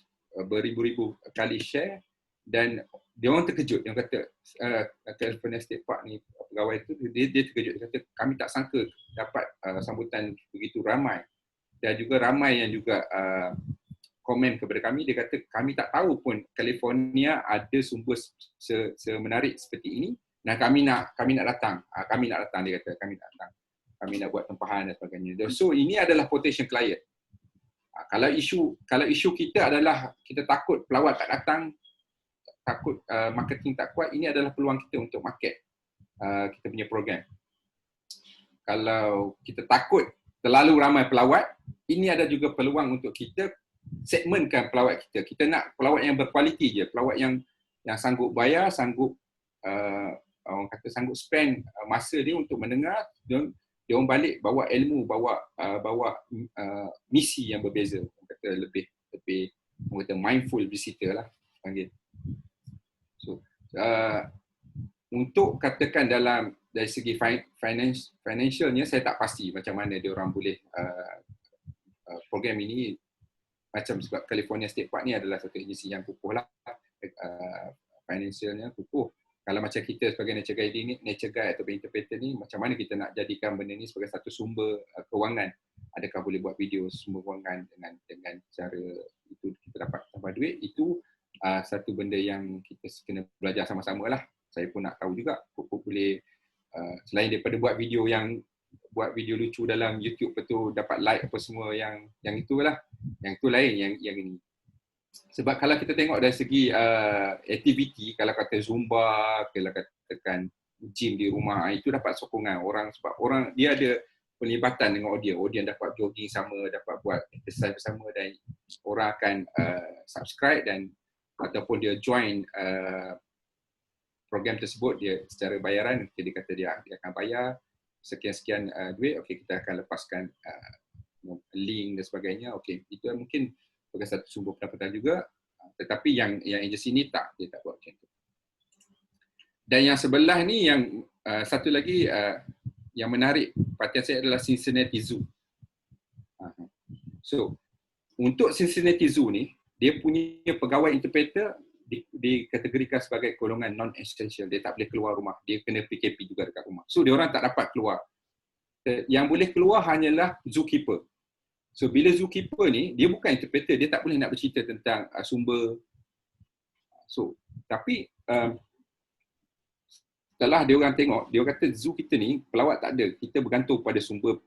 S2: beribu-ribu kali share. Dan dia orang terkejut, dia kata California State Park ni, pegawai tu dia terkejut, dia kata kami tak sangka dapat sambutan begitu ramai, dan juga ramai yang juga komen kepada kami. Dia kata kami tak tahu pun California ada sumber semenarik seperti ini, dan kami nak datang. Kami nak datang, dia kata kami nak datang. Kami nak buat tempahan dan sebagainya. So ini adalah potential client. Kalau isu kita adalah kita takut pelawat tak datang, takut marketing tak kuat, ini adalah peluang kita untuk market kita punya program. Kalau kita takut terlalu ramai pelawat, ini ada juga peluang untuk kita segmentkan pelawat kita. Kita nak pelawat yang berkualiti je, pelawat yang sanggup bayar, sanggup orang kata sanggup spend masa dia untuk mendengar, dia orang balik bawa ilmu, bawa misi yang berbeza. Orang kata lebih orang kata mindful visitor lah panggil. So untuk katakan dari segi financialnya saya tak pasti macam mana dia orang boleh program ini, macam sebab California State Park ni adalah satu agensi yang kukuh lah, financialnya kukuh. Kalau macam kita sebagai nature guide atau interpreter ni, macam mana kita nak jadikan benda ni sebagai satu sumber kewangan? Adakah boleh buat video sumber kewangan dengan cara itu kita dapat tambah duit? Itu satu benda yang kita kena belajar sama-sama lah. Saya pun nak tahu juga, boleh selain daripada buat video lucu dalam YouTube, betul dapat like apa semua yang itulah, yang itu lain, yang ini. Sebab kalau kita tengok dari segi aktiviti, kalau kata Zumba, kalau katakan gym di rumah, itu dapat sokongan orang, sebab orang dia ada pelibatan dengan audien dapat jogging sama, dapat buat exercise bersama, dan orang akan subscribe dan ataupun dia join program tersebut, dia secara bayaran, dia kata dia akan bayar sekian-sekian duit, okey kita akan lepaskan link dan sebagainya. Okey, itu mungkin sebagai satu sumber pendapatan juga, tetapi yang agensi ni dia tak buat macam tu. Dan yang sebelah ni yang satu lagi yang menarik perhatian saya adalah Cincinnati Zoo. So, untuk Cincinnati Zoo ni, dia punya pegawai interpreter dikategorikan sebagai golongan non-essential. Dia tak boleh keluar rumah. Dia kena PKP juga dekat rumah. So, dia orang tak dapat keluar. Yang boleh keluar hanyalah zookeeper. So, bila zookeeper ni, dia bukan interpreter. Dia tak boleh nak bercerita tentang sumber. So, tapi setelah dia orang tengok, dia kata zoo kita ni, pelawat tak ada. Kita bergantung pada sumber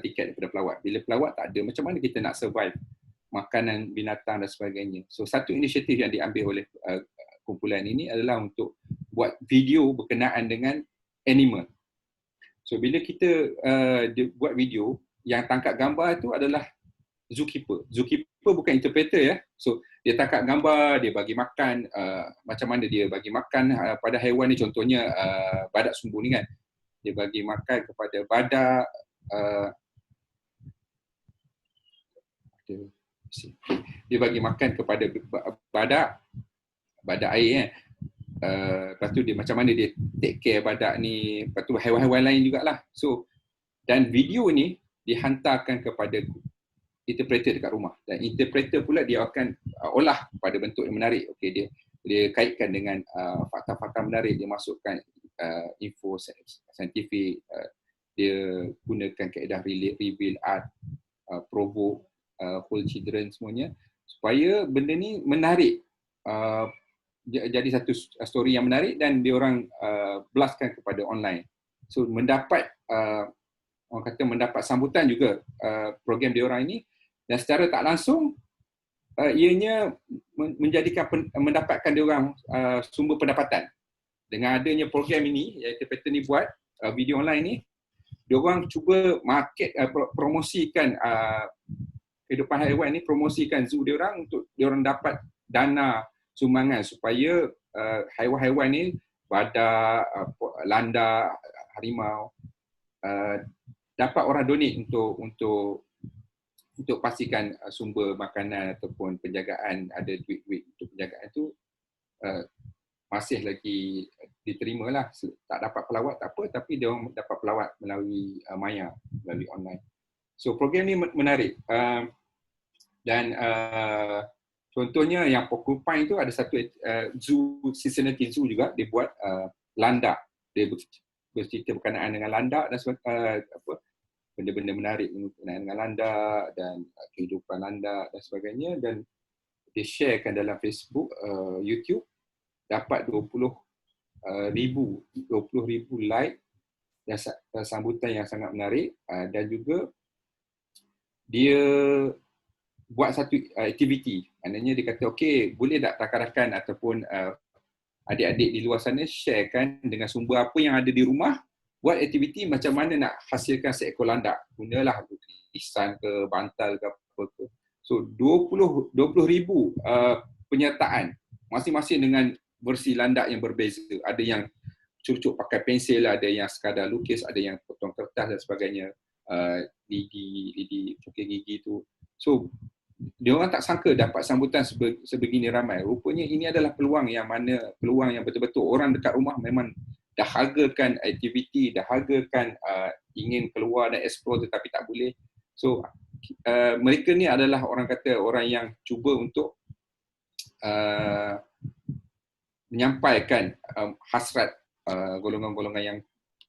S2: tiket daripada pelawat. Bila pelawat tak ada, macam mana kita nak survive makanan binatang dan sebagainya. So, satu inisiatif yang diambil oleh kumpulan ini adalah untuk buat video berkenaan dengan animal. So, bila kita dia buat video, yang tangkap gambar itu adalah zookeeper. Zookeeper bukan interpreter ya. So, dia tangkap gambar, dia bagi makan, macam mana dia bagi makan pada haiwan ni, contohnya badak sumbu ni kan. Dia bagi makan kepada badak, dia bagi makan kepada badak air kan. Lepas tu dia macam mana dia take care badak ni, lepas tu haiwan-haiwan lain jugalah. So, dan video ni dihantarkan kepada interpreter dekat rumah, dan interpreter pula dia akan olah pada bentuk yang menarik. Okey, dia kaitkan dengan fakta-fakta menarik, dia masukkan info saintifik, dia gunakan kaedah reveal art, provoke, whole children semuanya, supaya benda ni menarik, jadi satu story yang menarik, dan dia orang blastkan kepada online. So, mendapat orang kata mendapat sambutan juga program dia orang ini, dan secara tak langsung ianya mendapatkan dia orang sumber pendapatan. Dengan adanya program ini yang interpreter ni buat video online ni, dia orang cuba promosikan kehidupan haiwan ni, promosikan zoo dia orang untuk dia orang dapat dana sumbangan supaya haiwan-haiwan ni, badak, landak, harimau, dapat orang donate untuk pastikan sumber makanan ataupun penjagaan, ada duit-duit untuk penjagaan tu masih lagi diterima lah. Tak dapat pelawat tak apa, tapi dia orang dapat pelawat melalui maya, melalui online. So, program ni menarik. Dan contohnya yang Porcupine tu ada satu zoo, Cincinnati Zoo juga, dia buat landak. Dia bercerita berkenaan dengan landak dan benda-benda menarik berkenaan dengan landak dan kehidupan landak dan sebagainya, dan dia sharekan dalam Facebook, YouTube, dapat 20,000 like dan sambutan yang sangat menarik. Dan juga dia buat satu aktiviti, maknanya dia kata okey, boleh tak rakan-rakan ataupun adik-adik di luar sana sharekan dengan sumber apa yang ada di rumah, buat aktiviti macam mana nak hasilkan seekor landak. Gunalah isan ke, bantal ke apa ke. So 20,000 penyertaan, masing-masing dengan versi landak yang berbeza. Ada yang cucuk pakai pensil, ada yang sekadar lukis, ada yang potong kertas dan sebagainya. Lidi cukir gigi tu. So, dia orang tak sangka dapat sambutan sebegini ramai. Rupanya ini adalah peluang yang betul-betul orang dekat rumah memang dahagakan aktiviti, dahagakan ingin keluar dan explore tetapi tak boleh. So, mereka ni adalah orang yang cuba untuk menyampaikan hasrat golongan-golongan yang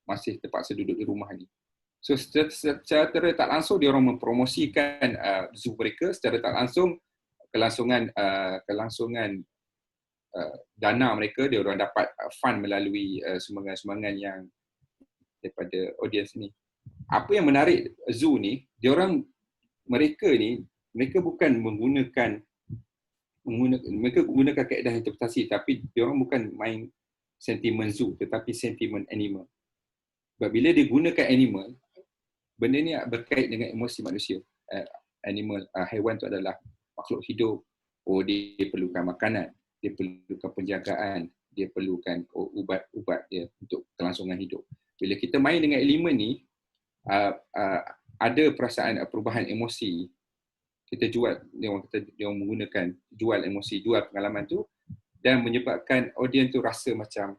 S2: masih terpaksa duduk di rumah ni. So, secara tak langsung dia orang mempromosikan zoo mereka, secara tak langsung kelangsungan dana mereka, dia orang dapat fund melalui sumbangan-sumbangan yang daripada audiens ni. Apa yang menarik zoo ni, mereka bukan mereka gunakan kaedah interpretasi, tapi dia orang bukan main sentimen zoo tetapi sentimen animal. Sebab bila dia gunakan animal, benda ni berkait dengan emosi manusia. Haiwan tu adalah makhluk hidup, dia perlukan makanan, dia perlukan penjagaan, dia perlukan ubat-ubat dia untuk kelangsungan hidup. Bila kita main dengan elemen ni, ada perasaan perubahan emosi. Kita jual, dia orang menggunakan jual emosi, jual pengalaman tu, dan menyebabkan audiens tu rasa macam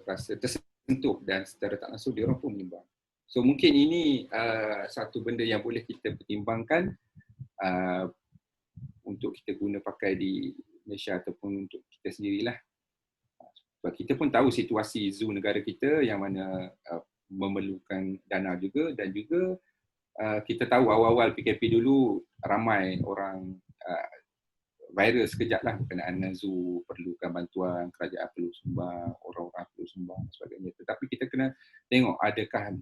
S2: rasa tersentuh, dan secara tak langsung dia orang pun menyumbang. So mungkin ini satu benda yang boleh kita pertimbangkan untuk kita guna pakai di Malaysia ataupun untuk kita sendirilah. Sebab kita pun tahu situasi zoo negara kita yang mana memerlukan dana juga, dan juga kita tahu awal-awal PKP dulu ramai orang virus sekejap lah berkenaan dengan zoo, perlukan bantuan, kerajaan perlu sumbang, orang-orang perlu sumbang dan sebagainya. Tetapi kita kena tengok adakah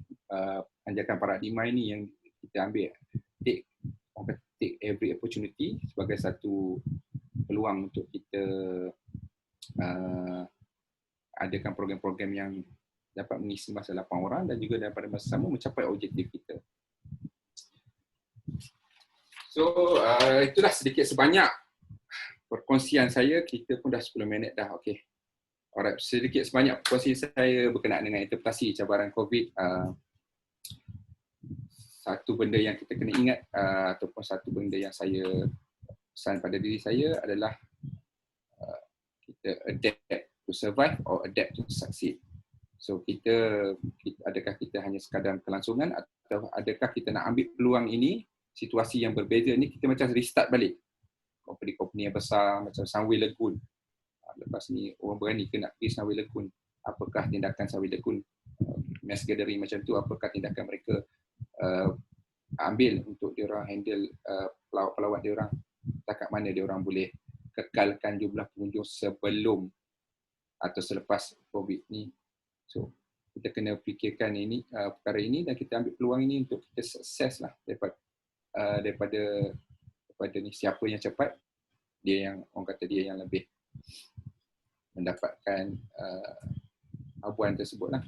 S2: anjakan paradigma ini yang kita ambil, take every opportunity sebagai satu peluang untuk kita adakan program-program yang dapat mengisi masa 8 orang dan juga daripada masa sama mencapai objektif kita. So itulah sedikit sebanyak perkongsian saya. Kita pun dah 10 minit dah. Okey. Alright, sedikit sebanyak perkongsian saya berkenaan dengan interpretasi cabaran COVID. Satu benda yang kita kena ingat ataupun satu benda yang saya pesan pada diri saya adalah kita adapt to survive or adapt to succeed. So adakah kita hanya sekadar kelangsungan, atau adakah kita nak ambil peluang ini, situasi yang berbeza ni, kita macam restart balik. Company-company yang besar macam Sunway Lagoon, lepas ni orang berani ke nak pergi Sunway Lagoon, apakah tindakan Sunway Lagoon, mass gathering macam tu, apakah tindakan mereka ambil untuk diorang handle pelawat-pelawat diorang, setakat mana diorang boleh kekalkan jumlah pengunjung sebelum atau selepas COVID ni. So kita kena fikirkan ini perkara ini, dan kita ambil peluang ini untuk kita sukses lah daripada ni. Siapa yang cepat, dia yang orang kata dia yang lebih mendapatkan habuan tersebut lah.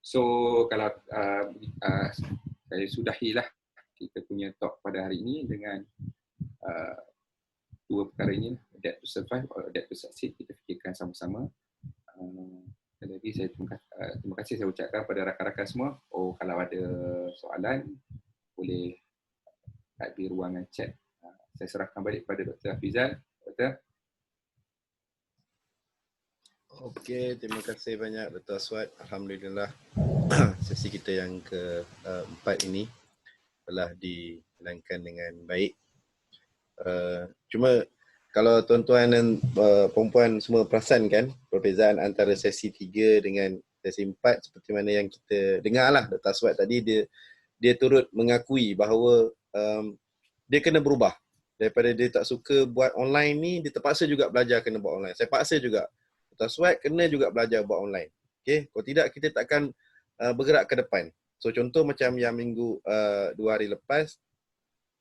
S2: So kalau saya sudahilah kita punya talk pada hari ini dengan dua perkara ini, adapt to survive or adapt to succeed. Kita fikirkan sama-sama. Sekali lagi saya terima kasih saya ucapkan pada rakan-rakan semua. Kalau ada soalan boleh type di ruangan chat. Saya serahkan balik kepada Dr. Hafizal. Dr.
S1: Okey, terima kasih banyak Dr. Aswad. Alhamdulillah sesi kita yang keempat ini telah dijalankan dengan baik. Cuma kalau tuan-tuan dan perempuan semua perasan kan perbezaan antara sesi 3 dengan sesi 4, seperti mana yang kita dengar lah Dr. Aswad tadi, dia turut mengakui bahawa dia kena berubah. Daripada dia tak suka buat online ni, dia terpaksa juga belajar kena buat online. Saya paksa juga. Dr. Aswad kena juga belajar buat online. Okay? Kalau tidak, kita takkan bergerak ke depan. So contoh macam yang minggu 2 hari lepas,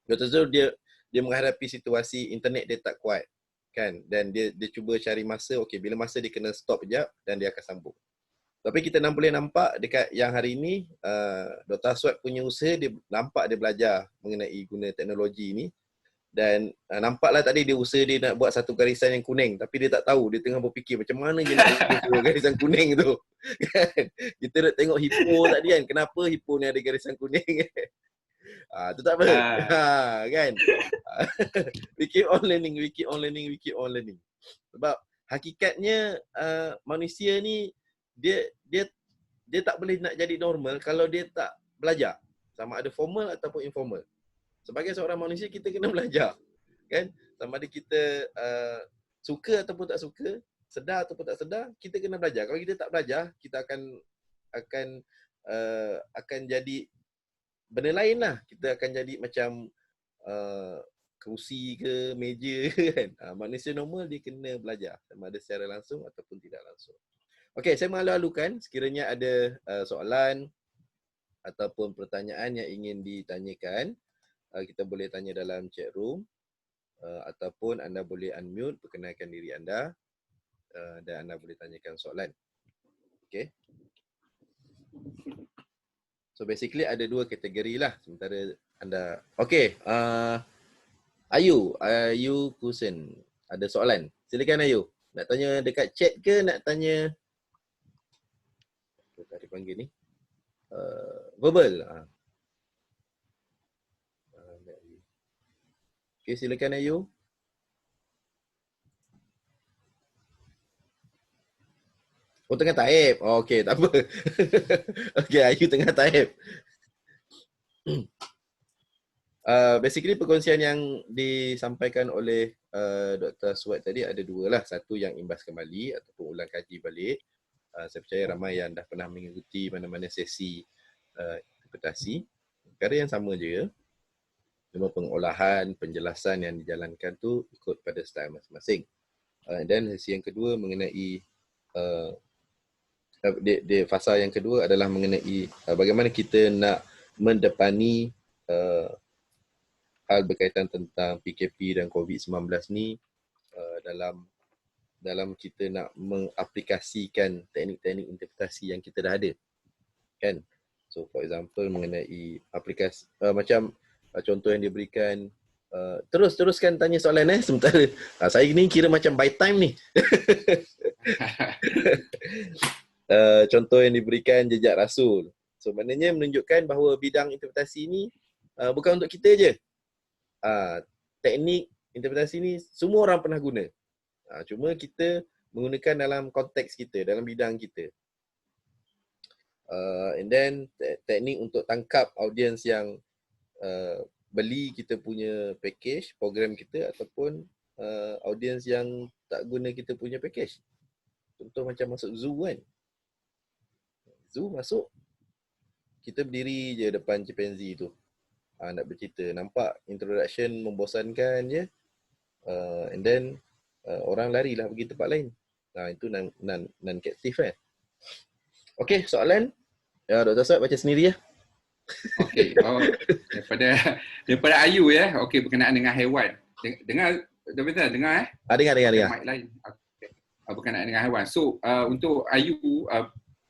S1: Dr. Zul dia menghadapi situasi internet dia tak kuat kan, dan dia cuba cari masa, okey bila masa dia kena stop sekejap dan dia akan sambung. Tapi kita boleh nampak dekat yang hari ini Dr. Aswad punya usaha, dia nampak dia belajar mengenai guna teknologi ni, dan nampaklah tadi dia usaha dia nak buat satu garisan yang kuning, tapi dia tak tahu, dia tengah berfikir macam mana je nak buat garisan kuning tu kan. Kita nak tengok hippo tadi kan, kenapa hippo ni ada garisan kuning tu tak apa. Kan. We keep on learning. Sebab hakikatnya manusia ni dia tak boleh nak jadi normal kalau dia tak belajar. Sama ada formal ataupun informal. Sebagai seorang manusia, kita kena belajar. Kan? Sama ada kita suka ataupun tak suka, sedar ataupun tak sedar, kita kena belajar. Kalau kita tak belajar, kita akan jadi benda lain lah. Kita akan jadi macam kerusi ke, meja kan. Manusia normal dia kena belajar, sama ada secara langsung ataupun tidak langsung. Okey, saya malu-alukan sekiranya ada soalan ataupun pertanyaan yang ingin ditanyakan, kita boleh tanya dalam chat room, ataupun anda boleh unmute, perkenalkan diri anda, dan anda boleh tanyakan soalan. Okey. So basically ada dua kategori lah sementara anda. Okey, Ayu Kusen. Ada soalan? Silakan Ayu. Nak tanya dekat chat ke nak tanya tadi panggil ni? Verbal. Okay, silakan Ayu. Oh, tengah type. Oh, okay, tak apa. Okay, Ayu tengah type. Basically perkongsian yang disampaikan oleh Dr. Suat tadi ada dua lah. Satu yang imbas kembali ataupun ulang kaji balik. Saya percaya ramai yang dah pernah mengikuti mana-mana sesi interpretasi. Perkara yang sama je. Cuma pengolahan, penjelasan yang dijalankan tu ikut pada style masing-masing. Dan sesi yang kedua mengenai fasa yang kedua adalah mengenai bagaimana kita nak mendepani hal berkaitan tentang PKP dan COVID-19 ni dalam kita nak mengaplikasikan teknik-teknik interpretasi yang kita dah ada. Kan? So for example mengenai aplikasi macam contoh yang diberikan teruskan tanya soalan sementara. Saya ni kira macam by time ni. Contoh yang diberikan jejak rasul. So maknanya menunjukkan bahawa bidang interpretasi ni bukan untuk kita je. Teknik interpretasi ni semua orang pernah guna. Cuma kita menggunakan dalam konteks kita, dalam bidang kita. And then teknik untuk tangkap audiens yang beli kita punya package, program kita ataupun audiens yang tak guna kita punya package. Contoh macam masuk zoo kan. Zoo masuk, kita berdiri je depan chimpanzee tu. Nak bercerita, nampak introduction membosankan je. And then orang larilah pergi tempat lain. Itu non-captive kan. Okey, soalan. Dr. Suat baca sendiri ya.
S2: Okey, daripada Ayu ya. Okey, berkenaan dengan haiwan. Dengar dengar
S1: Dengar.
S2: Mic lain. Okay. Berkenaan dengan haiwan. So, untuk Ayu,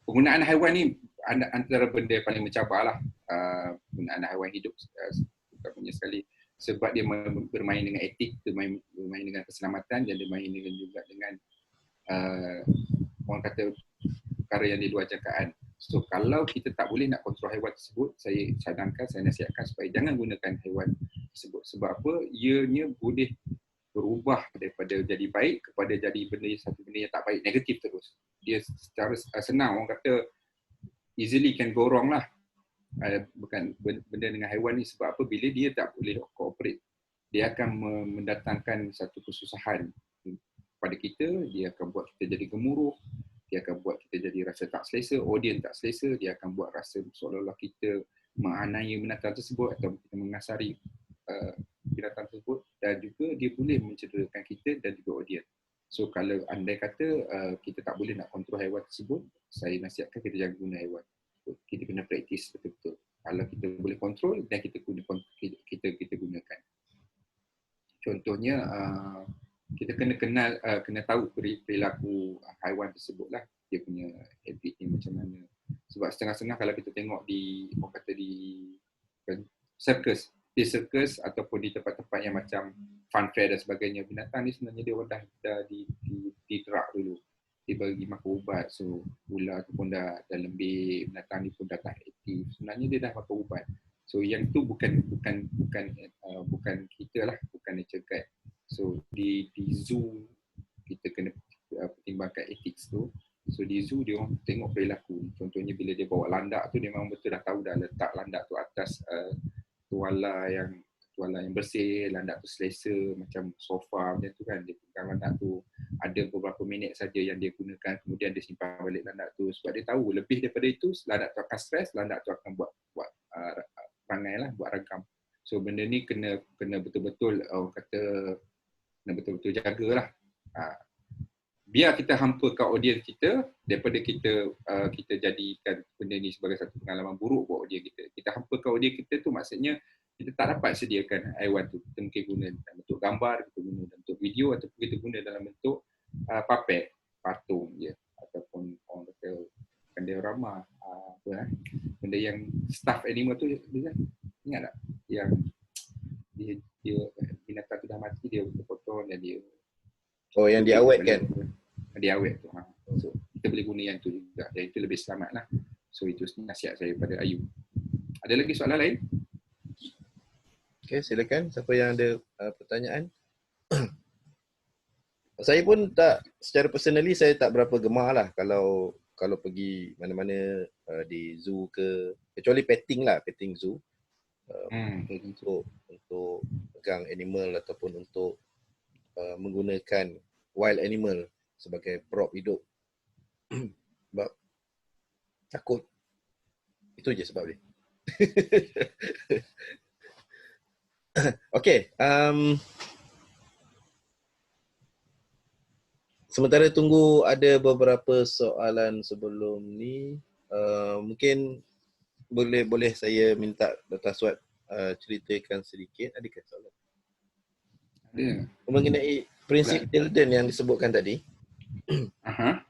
S2: penggunaan haiwan ni antara benda yang paling mencabarlah. Penggunaan haiwan hidup punya sekali. Sebab dia bermain dengan etik, dia bermain dengan keselamatan dan dia bermain juga dengan orang kata perkara yang di luar jangkaan. So kalau kita tak boleh nak kontrol haiwan tersebut, saya cadangkan, saya nasihatkan supaya jangan gunakan haiwan tersebut. Sebab apa? Ianya boleh berubah daripada jadi baik kepada jadi satu benda yang tak baik, negatif terus. Dia secara senang orang kata easily can go wrong lah. Bukan benda dengan haiwan ni. Sebab apa? Bila dia tak boleh cooperate, dia akan mendatangkan satu kesusahan pada kita. Dia akan buat kita jadi gemuruh, dia akan buat kita jadi rasa tak selesa, audiens tak selesa, dia akan buat rasa seolah-olah kita menganiaya binatang tersebut atau kita mengasari binatang tersebut, dan juga dia boleh mencederakan kita dan juga audiens. So kalau andai kata kita tak boleh nak kontrol haiwan tersebut, saya nasihatkan kita jangan guna haiwan. Kita kena praktis betul-betul. Kalau kita boleh kontrol dan kita gunakan. Contohnya kita kena tahu perilaku haiwan tersebut lah, dia punya habit ni macam mana. Sebab setengah-setengah kalau kita tengok di circus ataupun di tempat-tempat yang macam fun fair dan sebagainya, binatang ni sebenarnya dia dah diterak dulu, dia bagi makan ubat. So ular tu pun dah lembik, binatang ni pun dah tak aktif, sebenarnya dia dah makan ubat. So yang tu bukan kita lah, bukan nature guide. So di zoo kita kena pertimbangkan ethics tu. So di zoo dia orang tengok perilaku. Contohnya bila dia bawa landak tu, dia memang betul dah tahu dah letak landak tu atas tuala yang bersih, landak tu selesa macam sofa macam tu kan. Dia pegang landak tu, ada beberapa minit saja yang dia gunakan, kemudian dia simpan balik landak tu. Sebab dia tahu lebih daripada itu landak tu akan stres, landak tu akan buat perangai lah, buat ragam. So benda ni kena betul-betul orang kata kena betul-betul jagalah. Biar kita hampa ke audiens kita daripada kita jadikan benda ni sebagai satu pengalaman buruk buat audiens kita. Kita hampa ke audiens kita tu maksudnya kita tak dapat sediakan haiwan tu. Kita mungkin guna dalam bentuk gambar, kita guna dalam bentuk video, ataupun kita guna dalam bentuk puppet, patung je, ataupun orang kata diorama, benda yang stuffed animal tu, ingat tak? Yang dia binatang dah mati dia potong dan dia
S1: Oh, yang diawet kan?
S2: Dia awet tu. So kita boleh guna yang tu juga. Dan itu lebih selamat lah. So itu nasihat saya pada Ayu. Ada lagi soalan lain?
S1: Okay, silakan. Siapa yang ada pertanyaan? Saya pun tak, secara personally saya tak berapa gemar lah kalau pergi mana-mana di zoo ke, kecuali petting zoo. Untuk pegang animal ataupun untuk menggunakan wild animal sebagai prop hidup. Sebab takut. Itu je sebab dia. Okay. Sementara tunggu ada beberapa soalan sebelum ni. Mungkin boleh saya minta Dr. Aswad ceritakan sedikit. Adakah soalan?
S2: Ada.
S1: Mengenai prinsip Tilden yang disebutkan tadi.
S2: Aha.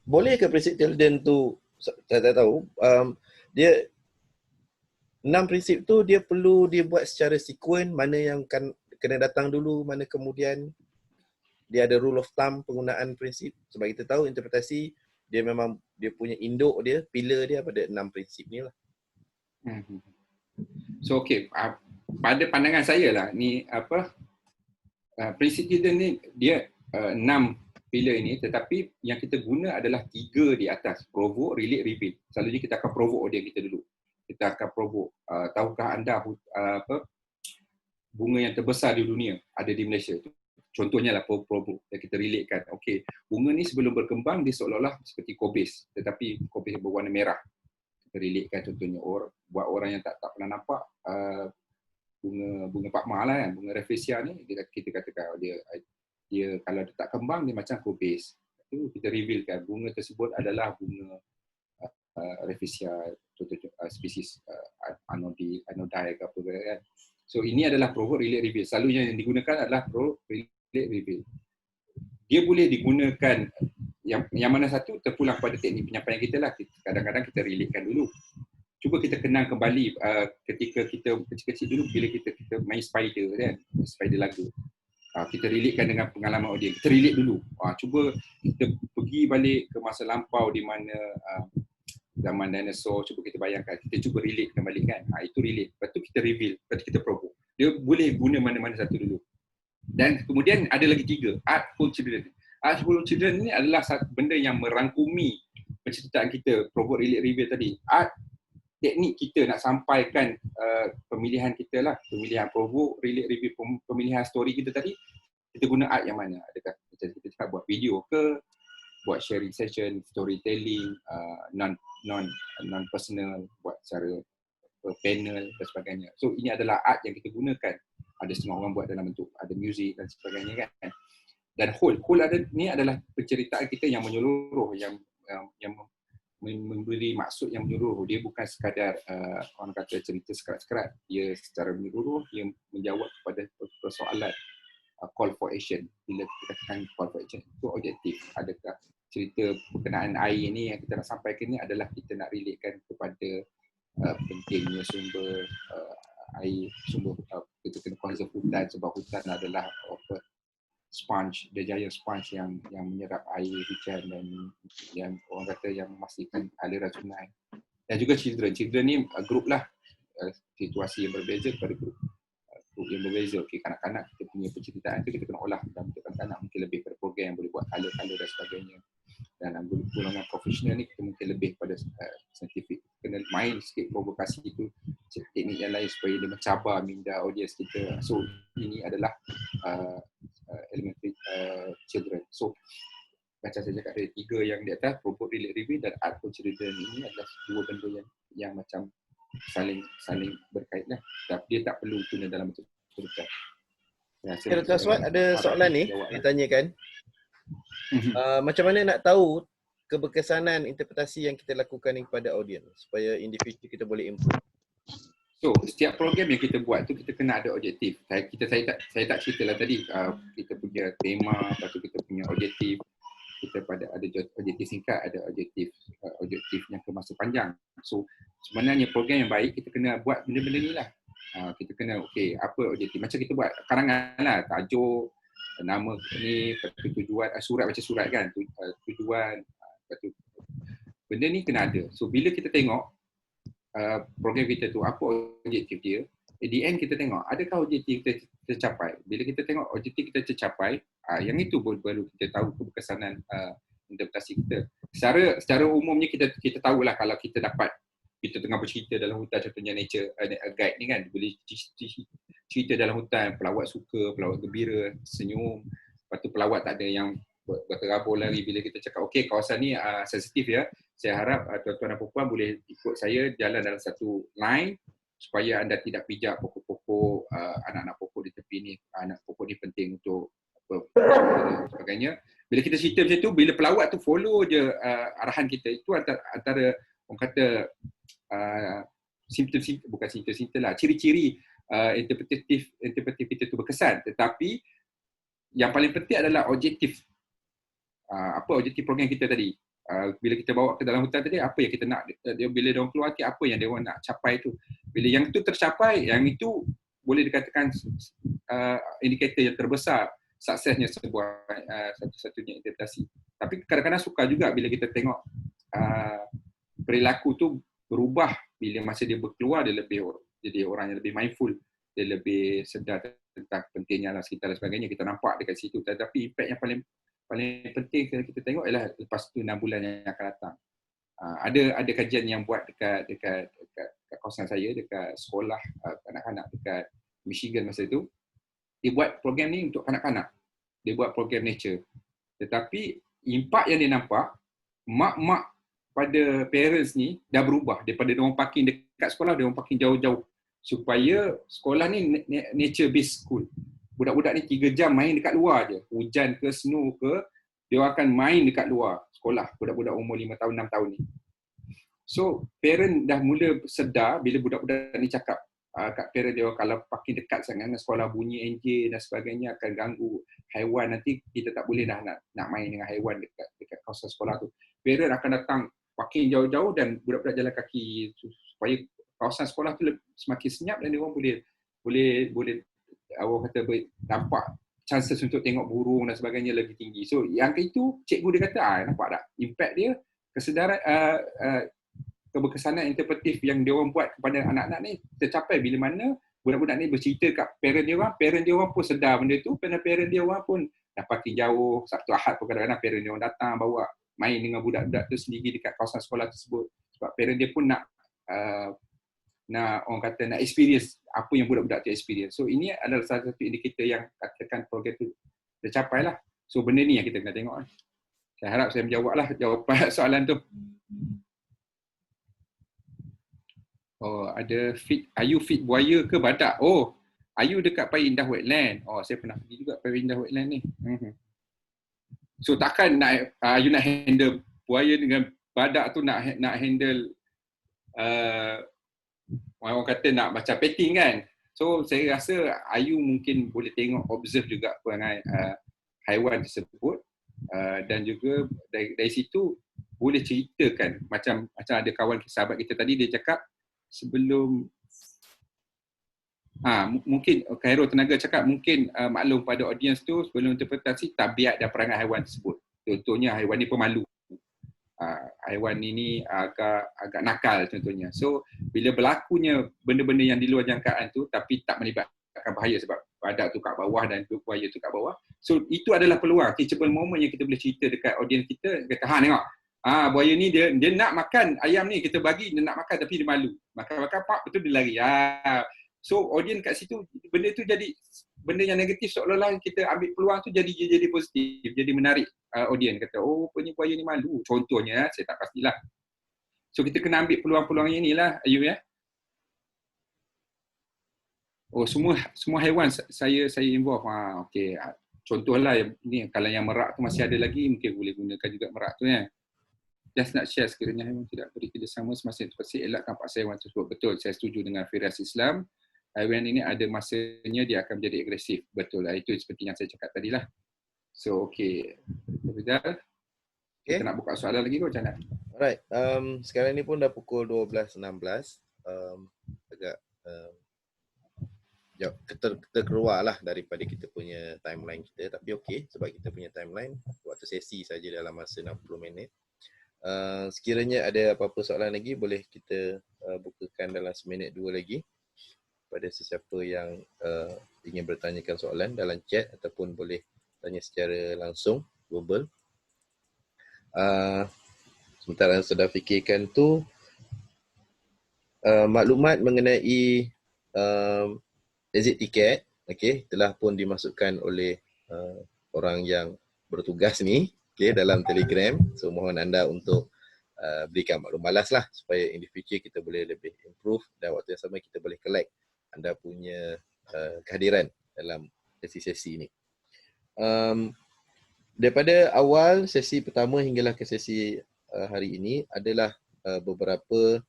S1: Boleh ke prinsip Tilden tu, saya tak tahu, dia 6 prinsip tu dia perlu dibuat secara sekuen, mana yang kena datang dulu, mana kemudian dia ada rule of thumb penggunaan prinsip. Sebab kita tahu interpretasi dia memang dia punya induk dia, pillar dia pada 6 prinsip ni lah.
S2: So okay, pada pandangan saya lah ni prinsip kita ni dia 6 pillar ini, tetapi yang kita guna adalah 3 di atas, provoke, relate, reveal. Selalunya kita akan provoke audience kita dulu. Kita akan provoke, tahukah anda bunga yang terbesar di dunia ada di Malaysia? Contohnya lah provoke yang kita relatekan. Okey, bunga ni sebelum berkembang dia seolah-olah seperti kobis, tetapi kobis berwarna merah. Kita relatekan contohnya buat orang yang tak pernah nampak bunga Pak Ma lah kan, bunga rafflesia ni kita katakan dia kalau dia tak kembang dia macam kobis. Itu kita revealkan bunga tersebut adalah bunga rafflesia, contoh spesies anodie ke apa kan. So ini adalah provoke, relate, reveal. Selalunya yang digunakan adalah provoke, relate, reveal. Dia boleh digunakan yang mana satu terpulang pada teknik penyampaian kita lah. Kadang-kadang kita relatekan dulu. Cuba kita kenang kembali ketika kita kecil-kecil dulu bila kita main spider kan, spider lagu. Kita relatekan dengan pengalaman audiens. Kita relate dulu. Cuba kita pergi balik ke masa lampau di mana zaman dinosaur, cuba kita bayangkan. Kita cuba relate kembali kan. Itu relate. Lepas tu kita reveal, lepas tu kita provoke. Dia boleh guna mana-mana satu dulu. Dan kemudian ada lagi 3, art for children. Art for children ni adalah satu benda yang merangkumi penceritaan kita, provoke, relate, reveal tadi. Art, teknik kita nak sampaikan pemilihan kita lah, pemilihan provoke, relate, reveal, pemilihan story kita tadi, kita guna art yang mana? Adakah kita cakap buat video ke, buat sharing session, storytelling, non personal, buat secara panel dan sebagainya. So ini adalah art yang kita gunakan. Ada setengah orang buat dalam bentuk ada muzik dan sebagainya kan. Dan whole ni adalah penceritaan kita yang menyeluruh, yang memberi maksud yang menyeluruh. Dia bukan sekadar orang kata cerita sekerat-sekerat. Dia secara menyeluruh dia menjawab kepada persoalan call for action. Bila kita katakan call for action itu objektif. Adakah cerita berkenaan air ni yang kita nak sampaikan ni adalah kita nak relatekan kepada pentingnya sumber air, sumber kita kena conserve hutan sebab hutan adalah sponge, the giant sponge yang menyerap air hujan dan yang orang kata yang memastikan aliran sungai. Dan juga children ni group lah, situasi yang berbeza kepada group yang berbeza. Okay, kanak-kanak kita punya penceritaan tu kita kena olah dalam bentuk kanak-kanak, mungkin lebih pada program yang boleh buat color dan sebagainya. Dan golongan profesional ni kita mungkin lebih pada scientific, kena main sikit provokasi itu, teknik yang lain supaya dia mencabar minda audience kita. So ini adalah elementary children. So macam saya cakap ada 3 yang di atas, provoke, relate, reveal dan art for children. Ini adalah 2 benda yang macam saling berkait lah. Dia tak perlu guna dalam bentuk cerita.
S1: Dr. Aswad, ada soalan ni ditanyakan. Macam mana nak tahu keberkesanan interpretasi yang kita lakukan ni kepada audiens supaya individu kita boleh improve?
S2: So, setiap program yang kita buat tu kita kena ada objektif. Saya tak ceritalah tadi, kita punya tema, lepas tu kita punya objektif. Kita ada objektif singkat, ada objektif yang ke masa panjang. So, sebenarnya program yang baik kita kena buat benda-benda ni lah. Kita kena apa objektif, macam kita buat karangan lah, tajuk, nama ni, tujuan, surat macam surat kan, tujuan, benda ni kena ada. So bila kita tengok program kita tu apa objektif dia, at the end kita tengok adakah objektif kita tercapai. Bila kita tengok objektif kita tercapai, yang itu baru kita tahu keberkesanan interpretasi kita. Secara umumnya kita tahulah kalau kita tengah bercerita dalam hutan, contohnya nature guide ni kan, boleh cerita dalam hutan, pelawat suka, pelawat gembira, senyum, lepas tu pelawat tak ada yang berterabur lari bila kita cakap kawasan ni sensitif ya, saya harap tuan-tuan dan puan boleh ikut saya jalan dalam satu line supaya anda tidak pijak pokok-pokok, anak-anak pokok di tepi ni, anak pokok ni penting untuk sebagainya. Bila kita cerita macam tu, bila pelawat tu follow je arahan kita, itu antara orang kata simptom-simptom, bukan simptom-simptom lah, ciri-ciri interpretatif kita tu berkesan. Tetapi yang paling penting adalah objektif. Apa objektif program kita tadi? Bila kita bawa ke dalam hutan tadi, apa yang kita nak, bila diorang keluar apa yang diorang nak capai tu. Bila yang tu tercapai, yang itu boleh dikatakan indikator yang terbesar suksesnya sebuah satu-satunya interpretasi. Tapi kadang-kadang suka juga bila kita tengok perilaku tu berubah bila masa dia berkeluar, dia lebih jadi orang yang lebih mindful, dia lebih sedar tentang pentingnya alam sekitar dan sebagainya. Kita nampak dekat situ. Tetapi impact yang paling penting kita tengok ialah lepas tu 6 bulan yang akan datang. Ada kajian yang buat dekat kawasan saya, dekat sekolah kanak-kanak dekat Michigan masa itu. Dia buat program ni untuk kanak-kanak. Dia buat program nature. Tetapi impak yang dia nampak, mak-mak pada parents ni dah berubah. Daripada diorang parking dekat sekolah, diorang parking jauh-jauh. Supaya sekolah ni nature based school. Budak-budak ni 3 jam main dekat luar je. Hujan ke, snow ke, dia akan main dekat luar sekolah. Budak-budak umur 5 tahun, 6 tahun ni. So, parent dah mula sedar bila budak-budak ni cakap kat parent dia, kalau parking dekat sangat dengan sekolah, bunyi enjin dan sebagainya akan ganggu haiwan, nanti kita tak boleh dah nak main dengan haiwan dekat kawasan sekolah tu. Parent akan datang parking jauh-jauh dan budak-budak jalan kaki supaya kawasan sekolah tu semakin senyap dan dia orang boleh orang kata nampak chances untuk tengok burung dan sebagainya lebih tinggi. So yang itu cikgu dia kata nampak tak impact dia, kesedaran keberkesanan interpretif yang dia orang buat kepada anak-anak ni tercapai bila mana budak-budak ni bercerita kat parent dia orang pun sedar benda tu, kerana parent dia orang pun dah parking jauh, Sabtu Ahad pun kadang-kadang parent dia orang datang bawa main dengan budak-budak tu sendiri dekat kawasan sekolah tersebut, sebab parent dia pun nak orang kata nak experience apa yang budak-budak tu experience. So ini adalah salah satu indikator yang katakan program tu tercapai lah. So benda ni yang kita kena tengok. Saya harap saya menjawablah jawapan soalan tu. Ada Ayu feed buaya ke badak? Ayu dekat Paya Indah Wetland. Saya pernah pergi juga Paya Indah Wetland ni. So takkan Ayu nak handle buaya dengan badak tu, nak handle orang kata nak macam petting kan. So saya rasa Ayu mungkin boleh tengok, observe juga perangai haiwan tersebut, dan juga dari situ boleh ceritakan macam ada kawan sahabat kita tadi, dia cakap sebelum mungkin Khairul Tenaga cakap mungkin maklum pada audience tu sebelum interpretasi tabiat dan perangai haiwan tersebut. Contohnya haiwan ni pemalu, haiwan ini agak nakal contohnya. So bila berlakunya benda-benda yang di luar jangkaan tu tapi tak melibatkan bahaya, sebab badak tu kat bawah dan buaya tu kat bawah, so itu adalah peluang, teachable moment yang kita boleh cerita dekat audience kita. Kata tengok, buaya ni dia nak makan ayam ni, kita bagi dia nak makan tapi dia malu, makan pak betul dia lari. So audience kat situ benda tu jadi benda yang negatif, seolah-olah kita ambil peluang tu jadi positif, jadi menarik audience. Kata buaya ni malu contohnya, saya tak pastilah. So kita kena ambil peluang-peluang inilah Ayu ya. Semua haiwan saya involve. Okey, contohlah ni, kalau yang merak tu masih ada lagi, mungkin boleh gunakan juga merak tu ya. Just nak share, sekiranya haiwan tidak beri kerjasama semasa interpretasi, elakkan paksa haiwan tersebut. Betul, saya setuju dengan Firas Islam. Haiwan ini ada masanya dia akan menjadi agresif. Betul lah, itu seperti yang saya cakap tadi lah. So okey, kita nak buka soalan lagi ke macam mana?
S1: Alright, sekarang ni pun dah pukul 12.16. Agak terkeluarlah daripada kita punya timeline kita, tapi okey sebab kita punya timeline waktu sesi saja dalam masa 60 minit. Sekiranya ada apa-apa soalan lagi boleh kita bukakan dalam seminit dua lagi pada sesiapa yang ingin bertanyakan soalan dalam chat ataupun boleh tanya secara langsung verbal. Sementara sedang fikirkan tu, maklumat mengenai exit ticket, okey, telah pun dimasukkan oleh orang yang bertugas ni, okey, dalam Telegram. So mohon anda untuk berikan maklum balas lah supaya in the future kita boleh lebih improve dan waktu yang sama kita boleh collect anda punya kehadiran dalam sesi-sesi ni. Daripada awal sesi pertama hinggalah ke sesi hari ini adalah beberapa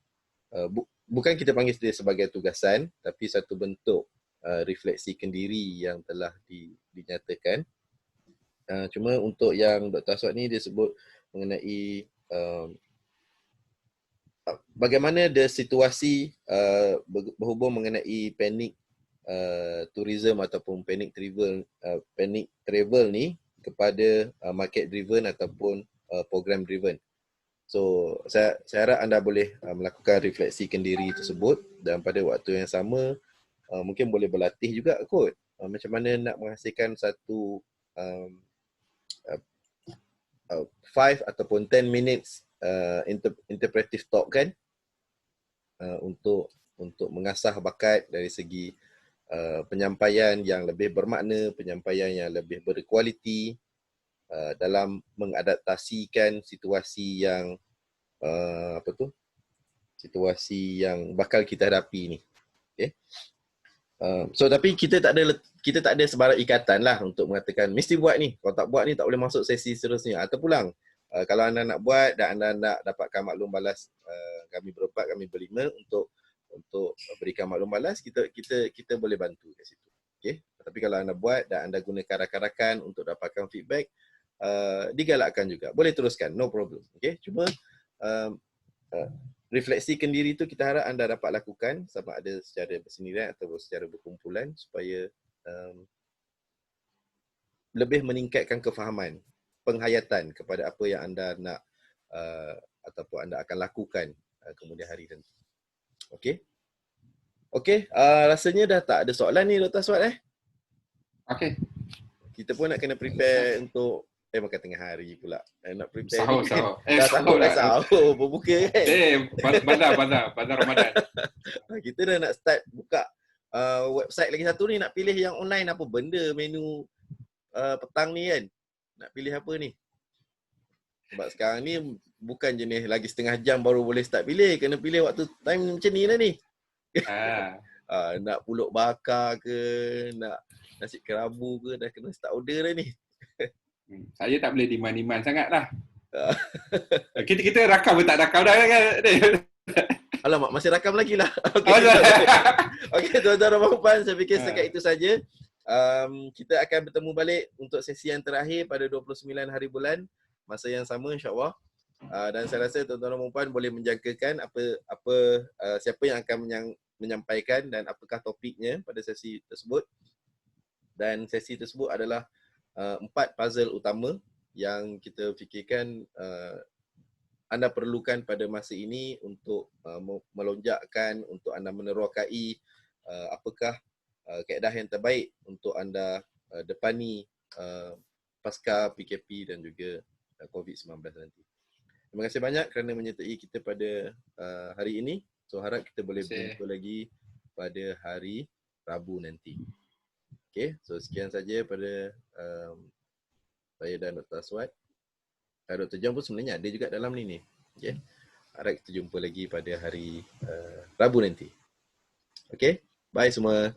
S1: bukan kita panggil dia sebagai tugasan, tapi satu bentuk refleksikan diri yang telah dinyatakan. Cuma untuk yang Dr. Aswad ni dia sebut mengenai bagaimana the situasi berhubung mengenai panic tourism ataupun panic travel ni kepada market driven ataupun program driven. So saya harap anda boleh melakukan refleksikan diri tersebut dan pada waktu yang sama mungkin boleh berlatih juga kot macam mana nak menghasilkan satu 5 ataupun 10 minutes interpretive talk kan, untuk mengasah bakat dari segi penyampaian yang lebih bermakna, penyampaian yang lebih berkualiti dalam mengadaptasikan situasi yang situasi yang bakal kita hadapi ni. Okay. So tapi kita tak ada sebarang ikatan lah untuk mengatakan mesti buat ni, kalau tak buat ni tak boleh masuk sesi seterusnya atau pulang. Kalau anda nak buat dan anda nak dapatkan maklum balas kami berempat, kami berlima untuk berikan maklum balas, kita boleh bantu kat situ. Okay? Tapi kalau anda buat dan anda gunakan rakan-rakan untuk dapatkan feedback, digalakkan juga. Boleh teruskan, no problem. Okay? Cuma refleksikan diri tu kita harap anda dapat lakukan sama ada secara bersendirian atau secara berkumpulan supaya lebih meningkatkan kefahaman, penghayatan kepada apa yang anda nak ataupun anda akan lakukan kemudian hari nanti. Okey? Okey, rasanya dah tak ada soalan ni Dr. Aswad
S2: Okey.
S1: Kita pun nak kena prepare untuk makan tengah hari pula. Nak prepare
S2: Sahur.
S1: Dah sahur lah. Sahur, berbuka kan.
S2: Bazar Ramadan.
S1: Kita dah nak start buka website lagi satu ni, nak pilih yang online apa benda menu petang ni kan. Nak pilih apa ni? Sebab sekarang ni bukan jenis lagi setengah jam baru boleh start pilih. Kena pilih waktu time macam ni lah ni. Nak pulut bakar ke, nak nasi kerabu ke, dah kena start order dah ni.
S2: Saya tak boleh demand sangat lah. Kita rakam pun tak rakam dah kan.
S1: Alamak, masih rakam lagi lah. Okey, tuan-tuan dan puan, saya fikir setakat itu saja. Kita akan bertemu balik untuk sesi yang terakhir pada 29 hari bulan, masa yang sama insya-Allah. Dan saya rasa tuan-tuan dan puan boleh menjangkakan siapa yang akan menyampaikan dan apakah topiknya pada sesi tersebut. Dan sesi tersebut adalah 4 puzzle utama yang kita fikirkan anda perlukan pada masa ini untuk melonjakkan, untuk anda menerokai apakah kaedah yang terbaik untuk anda depani pasca PKP dan juga COVID-19 nanti. Terima kasih banyak kerana menyertai kita pada hari ini. So harap kita boleh berjumpa lagi pada hari Rabu nanti. Okay, so sekian saja pada saya dan Dr. Aswad. Dr. John pun sebenarnya ada juga dalam ni. Okay, harap kita jumpa lagi pada hari Rabu nanti. Okay, bye semua.